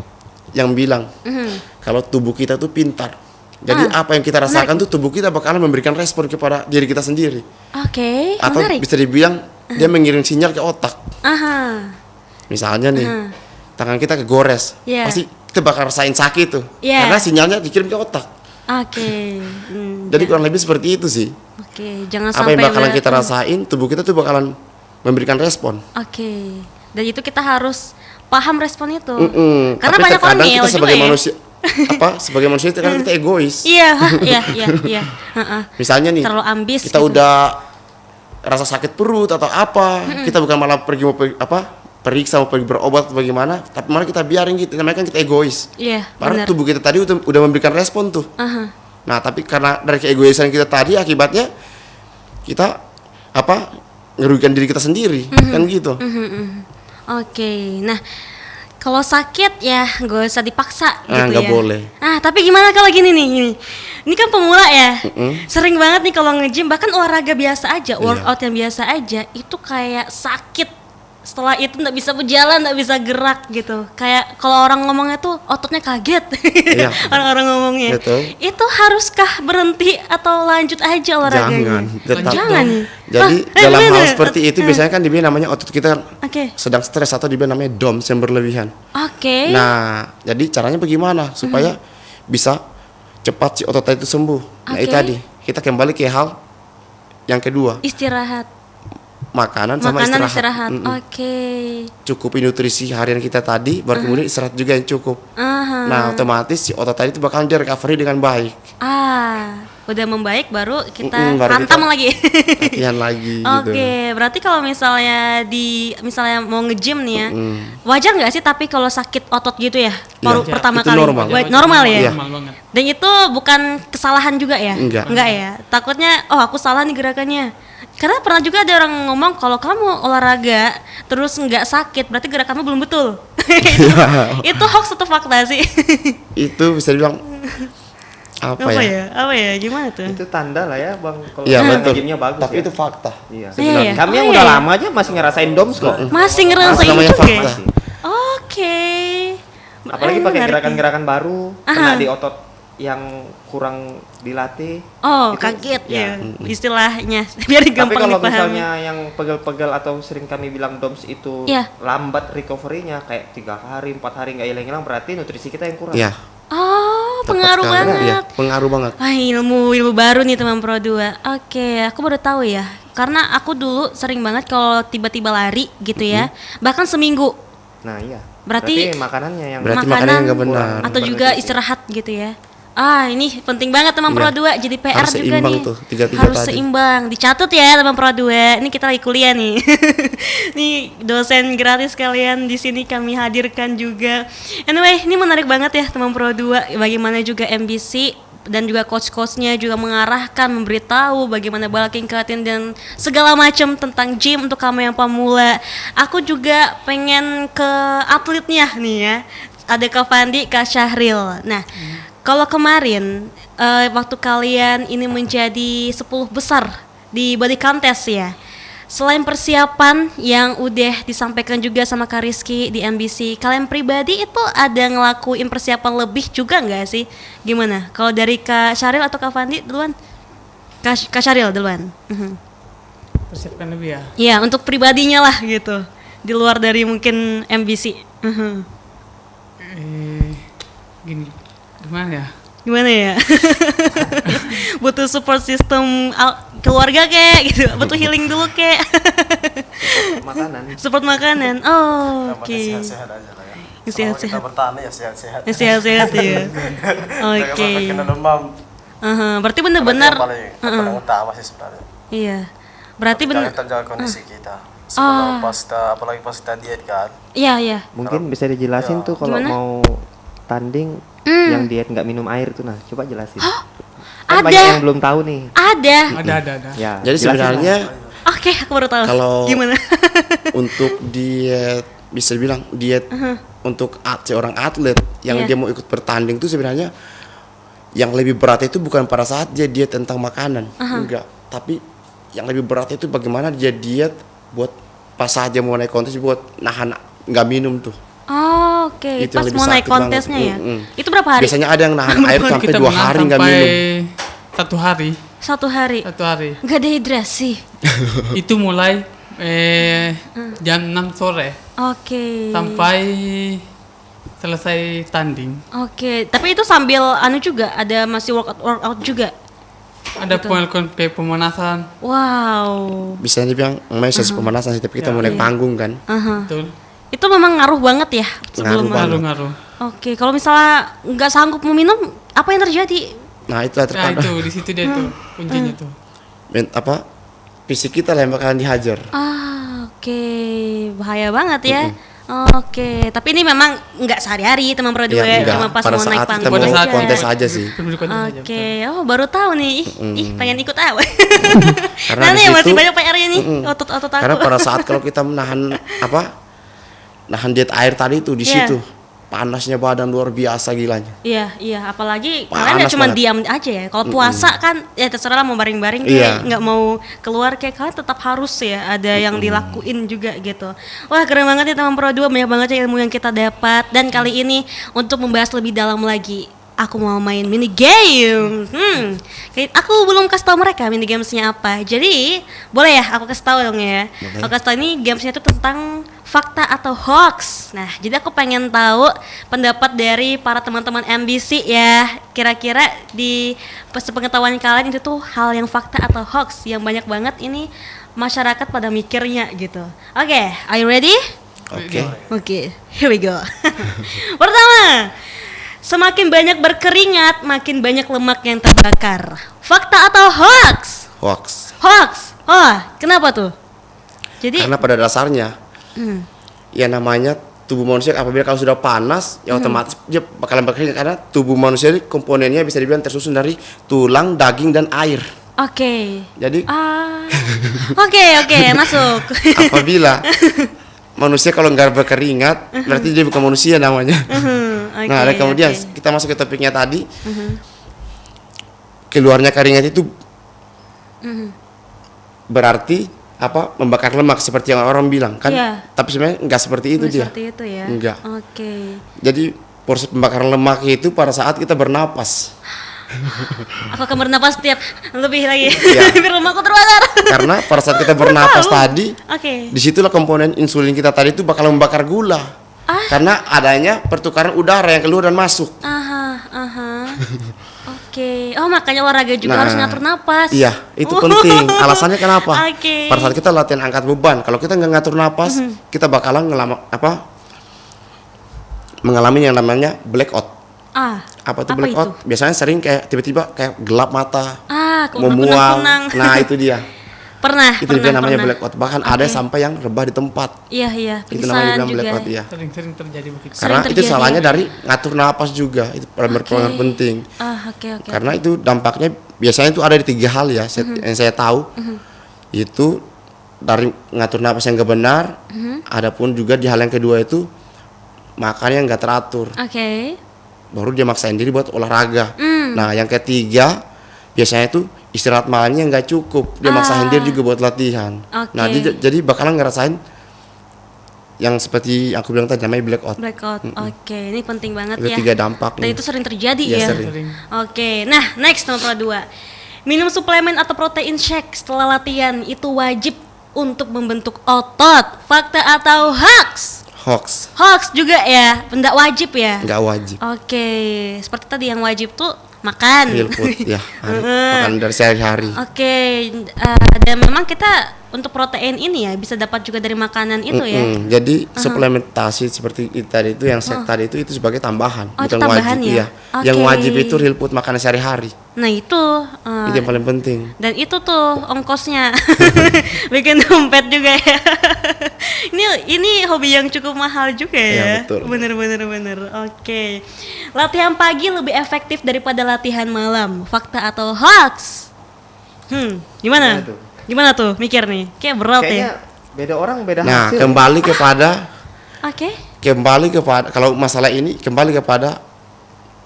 yang bilang kalau tubuh kita tuh pintar. Jadi apa yang kita rasakan tuh tubuh kita bakalan memberikan respon kepada diri kita sendiri. Oke, Atau menarik. bisa dibilang dia mengirim sinyal ke otak. Misalnya nih, tangan kita kegores, pasti kita bakal rasain sakit tuh, karena sinyalnya dikirim ke otak. Oke. Jadi kurang lebih seperti itu sih. Oke, jangan Apa sampai yang bakalan kita rasain, tubuh kita tuh bakalan memberikan respon. Oke. Dan itu kita harus paham respon itu. Karena Tapi banyak orang terkadang ngeyel kita juga sebagai ya. manusia, sebagai manusia itu kan kita egois. Iya. Misalnya nih, Terlalu ambis kita gitu. udah rasa sakit perut atau apa, kita bukan malah pergi periksa mau pergi berobat atau bagaimana, tapi malah kita biarin gitu, namanya kan kita egois. Iya, Padahal benar. tubuh kita tadi udah memberikan respon tuh. Nah tapi karena dari keegoisan kita tadi akibatnya kita ngerugikan diri kita sendiri, kan gitu. Oke. Nah, kalau sakit ya gak usah dipaksa gitu Nggak ya. boleh. Tapi gimana kalau gini nih? Ini kan pemula ya. Sering banget nih kalau nge-gym, bahkan olahraga biasa aja, workout yang biasa aja itu kayak sakit. Setelah itu nggak bisa berjalan, nggak bisa gerak gitu. Kayak kalau orang ngomongnya tuh ototnya kaget. Iya. Orang-orang ngomongnya. Betul. Itu haruskah berhenti atau lanjut aja olahraganya? Tetap. Jangan. Jadi dalam gimana? hal seperti itu biasanya kan dibilang namanya otot kita Oke. sedang stres atau dibilang namanya DOMS yang berlebihan. Oke. Nah, jadi caranya bagaimana supaya bisa cepat si otot itu sembuh? Nah, itu Oke. tadi kita kembali ke hal yang kedua, Istirahat. makanan sama istirahat. Oke. Cukupi nutrisi harian kita tadi, baru kemudian istirahat juga yang cukup. Nah, otomatis si otot tadi itu bakalan di recovery dengan baik. Udah membaik baru kita Baru hantam kita lagi. latihan lagi gitu. Oke, berarti kalau misalnya misalnya mau nge-gym nih ya, wajar nggak sih tapi kalau sakit otot gitu ya, baru Iya, pertama itu kali? normal. Normal ya? Iya. Normal banget. Dan itu bukan kesalahan juga ya? Enggak. ya? Takutnya, aku salah nih gerakannya. Karena pernah juga ada orang ngomong kalau kamu olahraga terus nggak sakit, berarti gerakanmu belum betul. Itu hoax atau fakta sih? Itu bisa dibilang apa ya? Apa ya? Gimana tuh? Itu tanda lah ya bang, kalau Iya betul. gymnya bagus. Tapi ya. itu fakta. Iya. Iya. Kami yang Oh, udah iya. lama aja masih ngerasain DOMS kok. Masih ngerasain namanya juga. fakta. Oke. Apalagi pakai Menarik. gerakan-gerakan baru, kena di otot yang kurang dilatih. Oh, Itu- kaget ya, ya. istilahnya biar Tapi gampang kalau dipahami. misalnya yang pegel-pegel atau sering kami bilang DOMS itu Iya. lambat recovery-nya, kayak 3 hari, 4 hari nggak hilang-hilang, berarti nutrisi kita yang kurang. Iya. Oh, tepat pengaruh sekali. banget. Iya, pengaruh banget. Wah, ilmu baru nih teman Pro 2. Oke, aku baru tahu ya. Karena aku dulu sering banget kalau tiba-tiba lari gitu ya. Bahkan seminggu. Nah iya. Berarti- makanannya yang Berarti makanannya yang nggak benar. Atau juga istirahat gitu ya. Ini penting banget teman Iya. Pro 2. Jadi PR Harus juga seimbang nih. tuh, tiga-tiga Harus tadi. seimbang. Dicatat ya teman Pro 2. Ini kita lagi kuliah nih. Nih dosen gratis kalian di sini kami hadirkan juga. Anyway, ini menarik banget ya teman Pro 2. Bagaimana juga MBC dan juga coach-coachnya juga mengarahkan, memberitahu bagaimana bulking, cutting dan segala macam tentang gym untuk kamu yang pemula. Aku juga pengen ke atletnya nih ya. Ada Kak Fandi, Kak Syahril. Nah, kalau kemarin waktu kalian ini menjadi 10 besar di body contest ya. Selain persiapan yang udah disampaikan juga sama Kak Rizky di MBC, kalian pribadi itu ada ngelakuin persiapan lebih juga nggak sih? Gimana? Kalau dari Kak Syahril atau Kak Fandi duluan? Kak Syahril duluan. Persiapkan lebih ya. Iya, untuk pribadinya lah gitu. Di luar dari mungkin MBC. Gini, gimana ya? Gimana ya? Butuh support system keluarga kek gitu. Butuh healing dulu kek. makanan. Support makanan. Oh, oke. Sehat-sehat aja lah ya. Sehat-sehat. Kita bertahan ya sehat-sehat. Sehat-sehat ya. Jangan Oke. sampai kena demam. Berarti benar-benar Yang paling utama sih sebenarnya. iya. Berarti benar. Kita jaga kondisi kita. Sebelum apalagi pas kita diet kan. Iya, iya. Mungkin bisa dijelasin tuh kalau Gimana? mau tanding yang diet nggak minum air tuh, nah coba jelasin. Kan ada. banyak yang belum tahu nih. Ada. Ada. Ya, Jadi jelasin sebenarnya Oke, aku baru tahu. kalau Gimana? untuk diet bisa dibilang diet untuk seorang atlet yang Iya. dia mau ikut bertanding tuh sebenarnya yang lebih berat itu bukan pada saat dia diet tentang makanan, enggak, tapi yang lebih berat itu bagaimana dia diet buat pas saat dia mau naik kontes buat nahan nggak minum tuh. Oh, oke. Itu yang Pas lebih mau naik sakit banget. kontesnya ya. Mm-mm. Itu berapa hari? Biasanya ada yang nahan air sampai Kita 2 menang hari nggak sampai minum. 1 hari. 1 hari. 1 hari. Nggak dehidrasi. Itu mulai jam 6 sore Oke. sampai selesai tanding. Oke, tapi itu sambil juga ada masih workout juga. Ada kayak pemanasan. Wow. Bisa dibilang sesi pemanasan sih, tapi kita mau naik panggung kan. Betul. Itu memang ngaruh banget ya sebelumnya. Ngaruh. Oke, kalau misalnya nggak sanggup meminum, apa yang terjadi? Nah itu Nah terkadang itu di situ dia tuh kuncinya tuh. fisik kita lah yang bakalan dihajar. Oke, bahaya banget ya. Oke, tapi ini memang nggak sehari-hari teman Pro 2, Iya, cuma pas pada mau naik saat kita panggung mau aja. kontes aja sih. Oke, oh baru tahu nih. Ih, pengen ikut tahu. Karena Nah di nih masih situ- banyak PR-nya nih. Otot-otot aku. Karena pada saat kalau kita nahan diet air tadi itu di Iya. situ panasnya badan luar biasa gilanya. Iya, apalagi Panas kalian nggak cuma banget. diam aja ya. Kalau puasa kan ya terserah lah mau baring-baring Iya. kayak nggak mau keluar kayak kalian tetap harus ya ada yang dilakuin juga gitu. Wah keren banget ya teman Pro 2, banyak banget ya ilmu yang kita dapat dan kali ini untuk membahas lebih dalam lagi. Aku mau main mini game. Aku belum kasih tahu mereka mini gamesnya apa. Jadi boleh ya aku kasih tahu dong ya. Boleh. Aku kasih tahu ini gamesnya itu tentang fakta atau hoax. Nah, jadi aku pengen tahu pendapat dari para teman-teman MBC ya. Kira-kira di sepengetahuan kalian itu tuh hal yang fakta atau hoax yang banyak banget ini masyarakat pada mikirnya gitu. Oke, are you ready? Oke, here we go. Pertama, semakin banyak berkeringat, makin banyak lemak yang terbakar. Fakta atau hoax? Hoax. Hoax. Oh, kenapa tuh? Jadi Karena pada dasarnya ya namanya tubuh manusia apabila kalau sudah panas ya otomatis dia bakalan berkeringat karena tubuh manusia ini komponennya bisa dibilang tersusun dari tulang, daging dan air. Oke. Jadi Oke, masuk. apabila manusia kalau nggak berkeringat berarti dia bukan manusia namanya. Nah, dan kemudian kita masuk ke topiknya tadi. Keluarnya keringat itu berarti membakar lemak seperti yang orang bilang kan. Iya. Tapi sebenarnya nggak seperti itu dia. Seperti itu ya. Enggak. Oke. Jadi proses pembakaran lemak itu pada saat kita bernapas. Aku akan bernapas setiap lebih lagi. Iya. Biar lemakku terbakar. Karena pada saat kita bernapas tadi, Oke. disitulah komponen insulin kita tadi itu bakal membakar gula. Karena adanya pertukaran udara yang keluar dan masuk. Oke. Oh, makanya olahraga juga harus ngatur napas. Iya, itu penting. Alasannya kenapa? Oke. Pada saat kita latihan angkat beban, kalau kita nggak ngatur napas, kita bakalan mengalami yang namanya blackout. Apa itu blackout? Biasanya sering kayak tiba-tiba kayak gelap mata, memual. Nah, itu dia. Pernah. Itu juga namanya blackout. Bahkan ada sampai yang rebah di tempat. Iya. Itu namanya Pingsan juga. blackout ya. Sering terjadi begitu. Karena itu terjadi, salahnya ya? dari ngatur napas juga. Itu berperan penting. Oke. Karena itu dampaknya biasanya itu ada di 3 hal ya yang saya tahu. Itu dari ngatur napas yang gak benar, adapun juga di hal yang kedua itu makan yang gak teratur. Oke. Baru dia maksain diri buat olahraga. Nah, yang ketiga biasanya itu istirahat malamnya nggak cukup, dia maksain diri juga buat latihan. Nah, jadi bakalan ngerasain yang seperti aku bilang tadi namanya blackout. Oke, ini penting banget Itu ya. 3 dampak. Dan itu sering terjadi Iya, ya. sering. Oke, nah next nomor 2. Minum suplemen atau protein shake setelah latihan itu wajib untuk membentuk otot. Fakta atau hoax? Hoax. Hoax juga ya, tidak wajib ya. Nggak wajib. Oke, seperti tadi yang wajib tuh makan. Real food ya, makan dari sehari-hari. Oke, dan memang kita untuk protein ini ya bisa dapat juga dari makanan itu ya. Jadi suplementasi seperti itu tadi itu yang shake tadi itu sebagai tambahan, Oh, itu bukan tambahan wajib ya? ya. Yang wajib itu real food makanan sehari-hari. Nah itu Itu yang paling penting. dan itu tuh ongkosnya bikin dompet juga ya. ini hobi yang cukup mahal juga ya. Iya, betul. Bener. Oke. Latihan pagi lebih efektif daripada latihan malam. Fakta atau hoax? Gimana tuh mikir nih? Kayak berat Kayaknya ya. beda orang beda Nah, hasil. kembali kepada Oke. kembali kepada, kalau masalah ini kembali kepada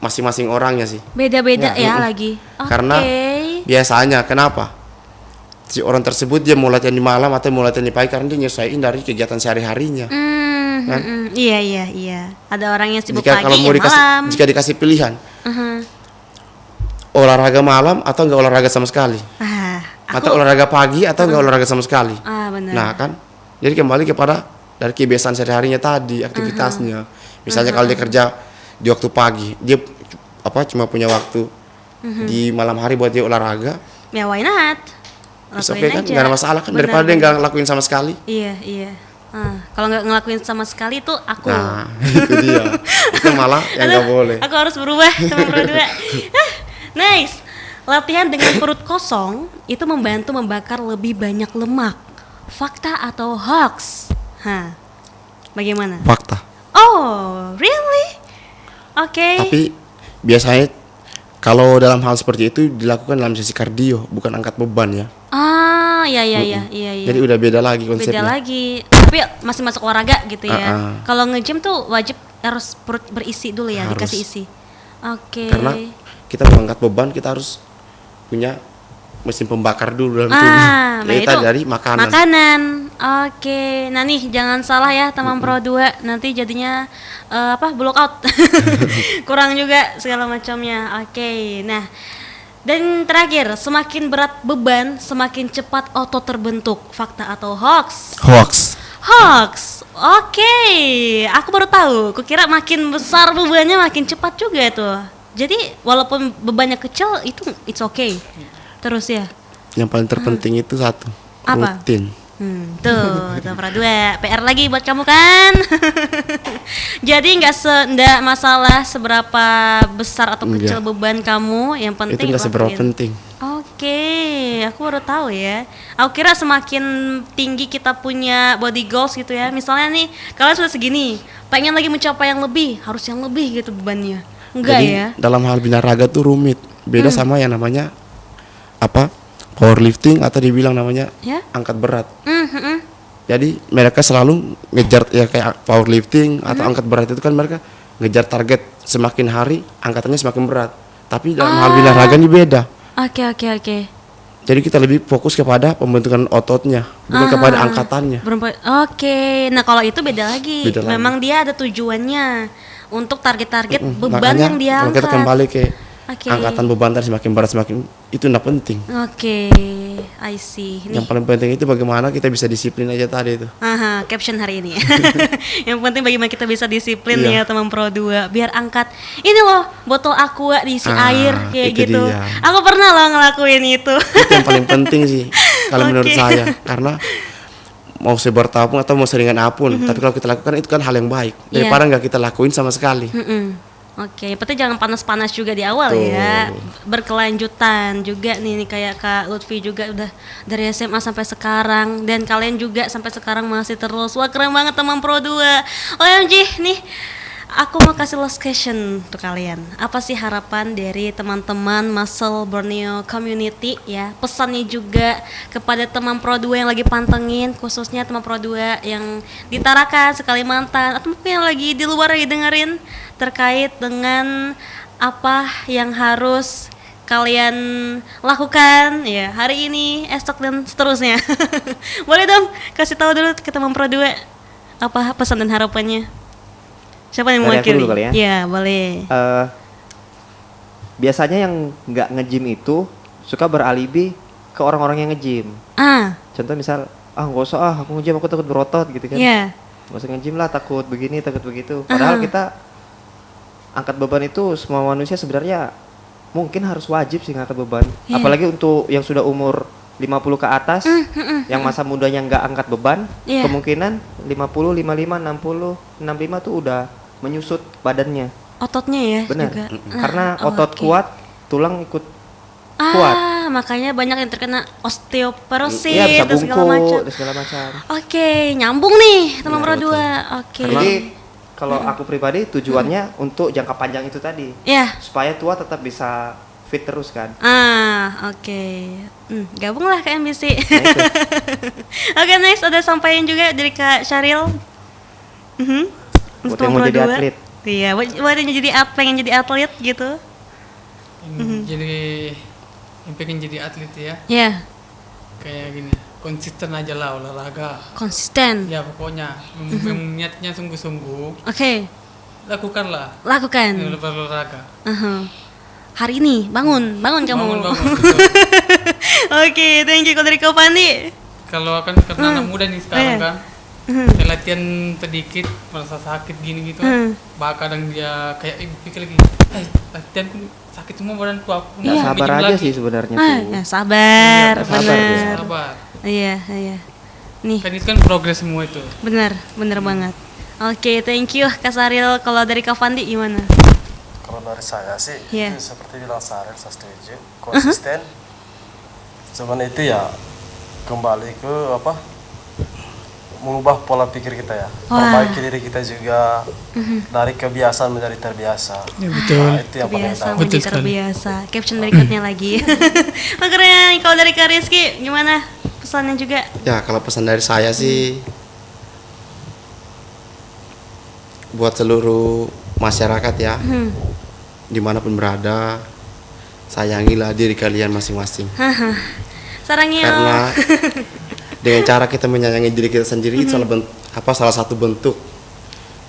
masing-masing orangnya sih. Beda-beda ya lagi. Karena biasanya kenapa si orang tersebut dia mau latihan di malam atau mau latihan di pagi karena dia nyesuaiin dari kegiatan sehari-harinya. Iya. Ada orang yang sibuk Jika pagi kalau mau malam. jika dikasih pilihan, olahraga malam atau enggak olahraga sama sekali, atau olahraga pagi atau enggak olahraga sama sekali. Benar. Nah kan, jadi kembali kepada dari kebiasaan sehari-harinya tadi, aktivitasnya. Misalnya kalau dia kerja di waktu pagi, dia cuma punya waktu di malam hari buat dia olahraga. Ya why not? Oke kan, nggak ada masalah kan, daripada dia nggak lakuin sama sekali. Iya. Kalau nggak ngelakuin sama sekali itu aku. Nah, itu dia. Itu malah yang nggak boleh. Aku harus berubah teman berdua. Nice. Latihan dengan perut kosong itu membantu membakar lebih banyak lemak. Fakta atau hoax? Bagaimana? Fakta. Oh, really? Oke. Tapi biasanya kalau dalam hal seperti itu dilakukan dalam sesi kardio, bukan angkat beban ya. Iya. Jadi udah beda lagi konsepnya. Beda lagi. Tapi masih masuk olahraga gitu ya. Kalau nge-gym tuh wajib harus perut berisi dulu ya, dikasih isi. Oke. Karena kita mengangkat beban, kita harus punya mesin pembakar dulu dalam tubuh. Itu dari makanan. Oke. Nah nih jangan salah ya teman Pro 2, nanti jadinya block out. Kurang juga segala macamnya. Oke. Nah, dan terakhir, semakin berat beban, semakin cepat otot terbentuk. Fakta atau hoax? Hoax. Oke. Aku baru tahu. Kukira makin besar bebannya makin cepat juga tuh. Jadi walaupun bebannya kecil itu it's okay. Terus ya. Yang paling terpenting itu satu, rutin. Tuh, Pro 2, PR lagi buat kamu kan. Jadi nggak masalah seberapa besar atau kecil beban kamu, yang penting itu nggak seberapa penting. Oke, aku baru tahu ya. Aku kira semakin tinggi kita punya body goals gitu ya. Misalnya nih, kalian sudah segini, pengen lagi mencapai yang lebih, harus yang lebih gitu bebannya. Enggak. Jadi, ya. Dalam hal binaraga tuh rumit, beda sama yang namanya powerlifting atau dibilang namanya angkat berat. Jadi mereka selalu ngejar ya kayak powerlifting atau angkat berat itu kan mereka ngejar target semakin hari angkatannya semakin berat. Tapi dalam hal binaraga ini beda. Oke. Jadi kita lebih fokus kepada pembentukan ototnya, bukan kepada angkatannya. Oke. Nah kalau itu beda lagi. Memang dia ada tujuannya untuk target-target beban yang dia angkat. Kalau kita kembali ke angkatan beban tadi semakin berat semakin itu enggak penting. Oke, I see. Yang paling penting itu bagaimana kita bisa disiplin aja tadi itu. Caption hari ini. Yang penting bagaimana kita bisa disiplin ya teman Pro 2 biar angkat ini loh botol aqua diisi air kayak gitu. Dia. Aku pernah loh ngelakuin itu. Itu yang paling penting sih kalau menurut saya karena mau seberapa apapun atau mau seringan apapun, tapi kalau kita lakukan itu kan hal yang baik daripada nggak kita lakuin sama sekali. Oke, berarti jangan panas-panas juga di awal ya. Berkelanjutan juga nih kayak Kak Lutfi juga udah dari SMA sampai sekarang dan kalian juga sampai sekarang masih terus. Wah, keren banget teman Pro 2. OMG nih. Aku mau kasih last question untuk kalian. Apa sih harapan dari teman-teman Muscle Borneo Community ya? Pesannya juga kepada teman Pro 2 yang lagi pantengin, khususnya teman Pro 2 yang di Tarakan, Kalimantan, atau mungkin yang lagi di luar lagi dengerin terkait dengan apa yang harus kalian lakukan ya hari ini, esok dan seterusnya. Boleh dong kasih tahu dulu ke teman Pro 2 apa pesan dan harapannya? Siapa yang mewakili? Dulu kali ya? Ya, boleh. Biasanya yang nggak nge-gym itu suka beralibi ke orang-orang yang nge-gym. Contoh misal, nggak usah aku nge-gym, aku takut berotot gitu kan. Nggak usah nge-gym lah, takut begini, takut begitu. Padahal kita angkat beban itu semua manusia sebenarnya mungkin harus wajib sih ngangkat beban. Apalagi untuk yang sudah umur 50 ke atas, yang masa mudanya nggak angkat beban, kemungkinan 50, 55, 60, 65 tuh udah menyusut badannya. Ototnya ya? Benar. Juga. Karena otot kuat, tulang ikut kuat. Makanya banyak yang terkena osteoporosis bisa dan segala macam. Oke, nyambung nih teman Pro 2. Oke. Jadi kalau aku pribadi tujuannya untuk jangka panjang itu tadi. Supaya tua tetap bisa fit terus kan. Oke. Gabunglah ke MBC. Oke, next ada sampaikan juga dari Kak Syahril. buat yang mau jadi atlet. Iya, buat yang pengen jadi atlet gitu. Jadi yang pengen jadi atlet ya. Iya. Kayak gini, konsisten aja lah olahraga. Konsisten. Ya pokoknya, niatnya sungguh-sungguh. Oke. Lakukanlah. Lakukan. Olahraga. Hari ini bangun kamu. Bangun. Oke, thank you. Kalau dari Kak Fandi? Kalau kan karena anak muda nih sekarang kan, kayak latihan sedikit merasa sakit gini gitu, kadang dia kayak pikir lagi, latihan sakit semua badanku, aku nggak sabar aja lagi. Sih sebenarnya tuh. Ya, sabar, benar. Sabar. Iya. Nih. Kan itu kan progres semua itu. Benar banget. Oke, thank you Kak Saril. Kalau dari Kak Fandi gimana? Kalau dari saya sih, itu seperti bilang Saril, saya setuju. Konsisten. Cuman itu ya kembali ke mengubah pola pikir kita ya, perbaiki diri kita juga dari kebiasaan menjadi terbiasa. Ya, betul. Nah, itu yang paling utama. Menjadi terbiasa. Caption berikutnya lagi. Makanya kalau dari Kak Rizky gimana pesannya juga? Ya kalau pesan dari saya sih buat seluruh masyarakat ya, dimanapun berada, sayangilah diri kalian masing-masing. Sarangnya. Karena dengan cara kita menyayangi diri kita sendiri itu salah satu bentuk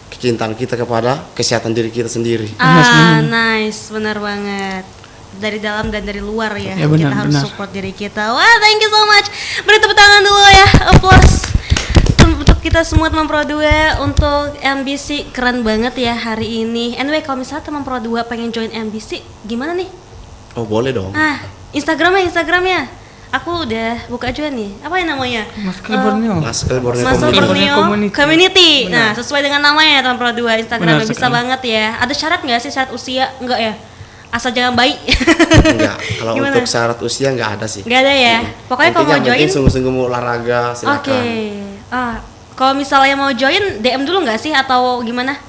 kecintaan kita kepada kesehatan diri kita sendiri. Nice, benar banget. Dari dalam dan dari luar ya, benar, kita harus support diri kita. Wah, thank you so much. Beri tepuk tangan dulu ya, applause untuk kita semua teman Pro 2 untuk MBC. Keren banget ya hari ini. Anyway, kalau misalnya teman Pro 2 pengen join MBC, gimana nih? Oh, boleh dong. Instagramnya. Aku udah buka juga nih. Apa yang namanya? Masker Borneo Community. Nah, sesuai dengan namanya teman Pro 2 Instagramnya bisa banget ya. Ada syarat nggak sih, syarat usia? Enggak ya? Asal jangan bayi. Enggak. Kalau untuk syarat usia nggak ada sih. Nggak ada ya. Pokoknya kalau mau join sungguh-sungguh mau olahraga silakan. Oke. Kalau misalnya mau join DM dulu nggak sih atau gimana?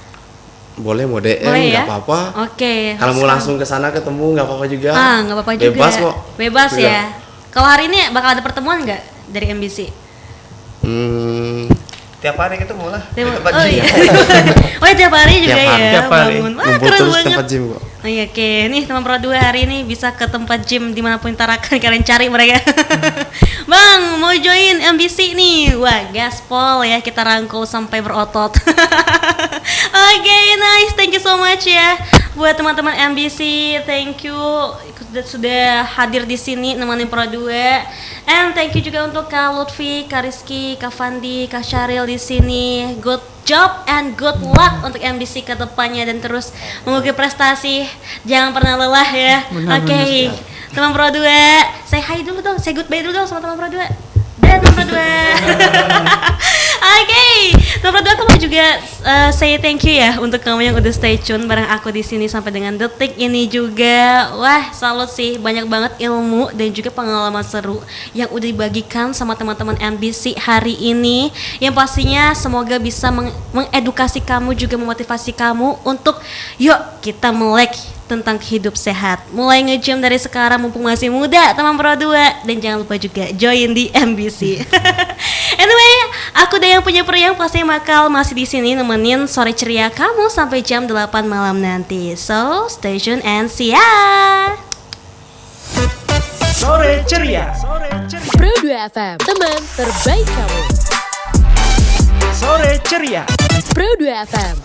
Boleh, mau DM nggak apa-apa. Oke. Kalau mau langsung ke sana ketemu nggak apa-apa juga. Nggak apa-apa juga. Bebas kok. Bebas ya. Kalau hari ini bakal ada pertemuan nggak dari MBC? Tiap hari ketemu lah. Iya. Tiap hari juga tiap hari. Bangun. Wah, keren banget. Tempat gym kok. Oke, nih teman Pro 2 hari ini bisa ke tempat gym dimanapun tarakan kalian cari mereka. Bang, mau join MBC nih. Wah, gaspol ya, kita rangkul sampai berotot. Oke, nice. Thank you so much ya buat teman-teman MBC. Thank you sudah hadir di sini nemenin Pro 2. And thank you juga untuk Kak Lutfi, Kak Rizky, Kak Fandi, Kak Syaril di sini. Good job and good luck untuk MBC ke depannya dan terus mengukir prestasi. Jangan pernah lelah ya. Oke. Teman Pro 2, say hi dulu dong, say goodbye dulu dong sama teman Pro 2. Dan teman Pro 2. Oke, teman Pro 2 aku mau juga say thank you ya untuk kamu yang udah stay tune bareng aku di sini sampai dengan detik ini juga. Wah, salut sih, banyak banget ilmu dan juga pengalaman seru yang udah dibagikan sama teman-teman MBC hari ini. Yang pastinya semoga bisa mengedukasi kamu juga memotivasi kamu untuk yuk kita melek tentang hidup sehat. Mulai nge-gym dari sekarang mumpung masih muda teman Pro 2 dan jangan lupa juga join di MBC. Anyway, aku Dayang punya Priang pasti bakal masih di sini nemenin sore ceria kamu sampai jam 8 malam nanti. So, stay tune and see ya. Sore ceria. Pro 2 FM, teman terbaik kamu. Sore ceria. Pro 2 FM.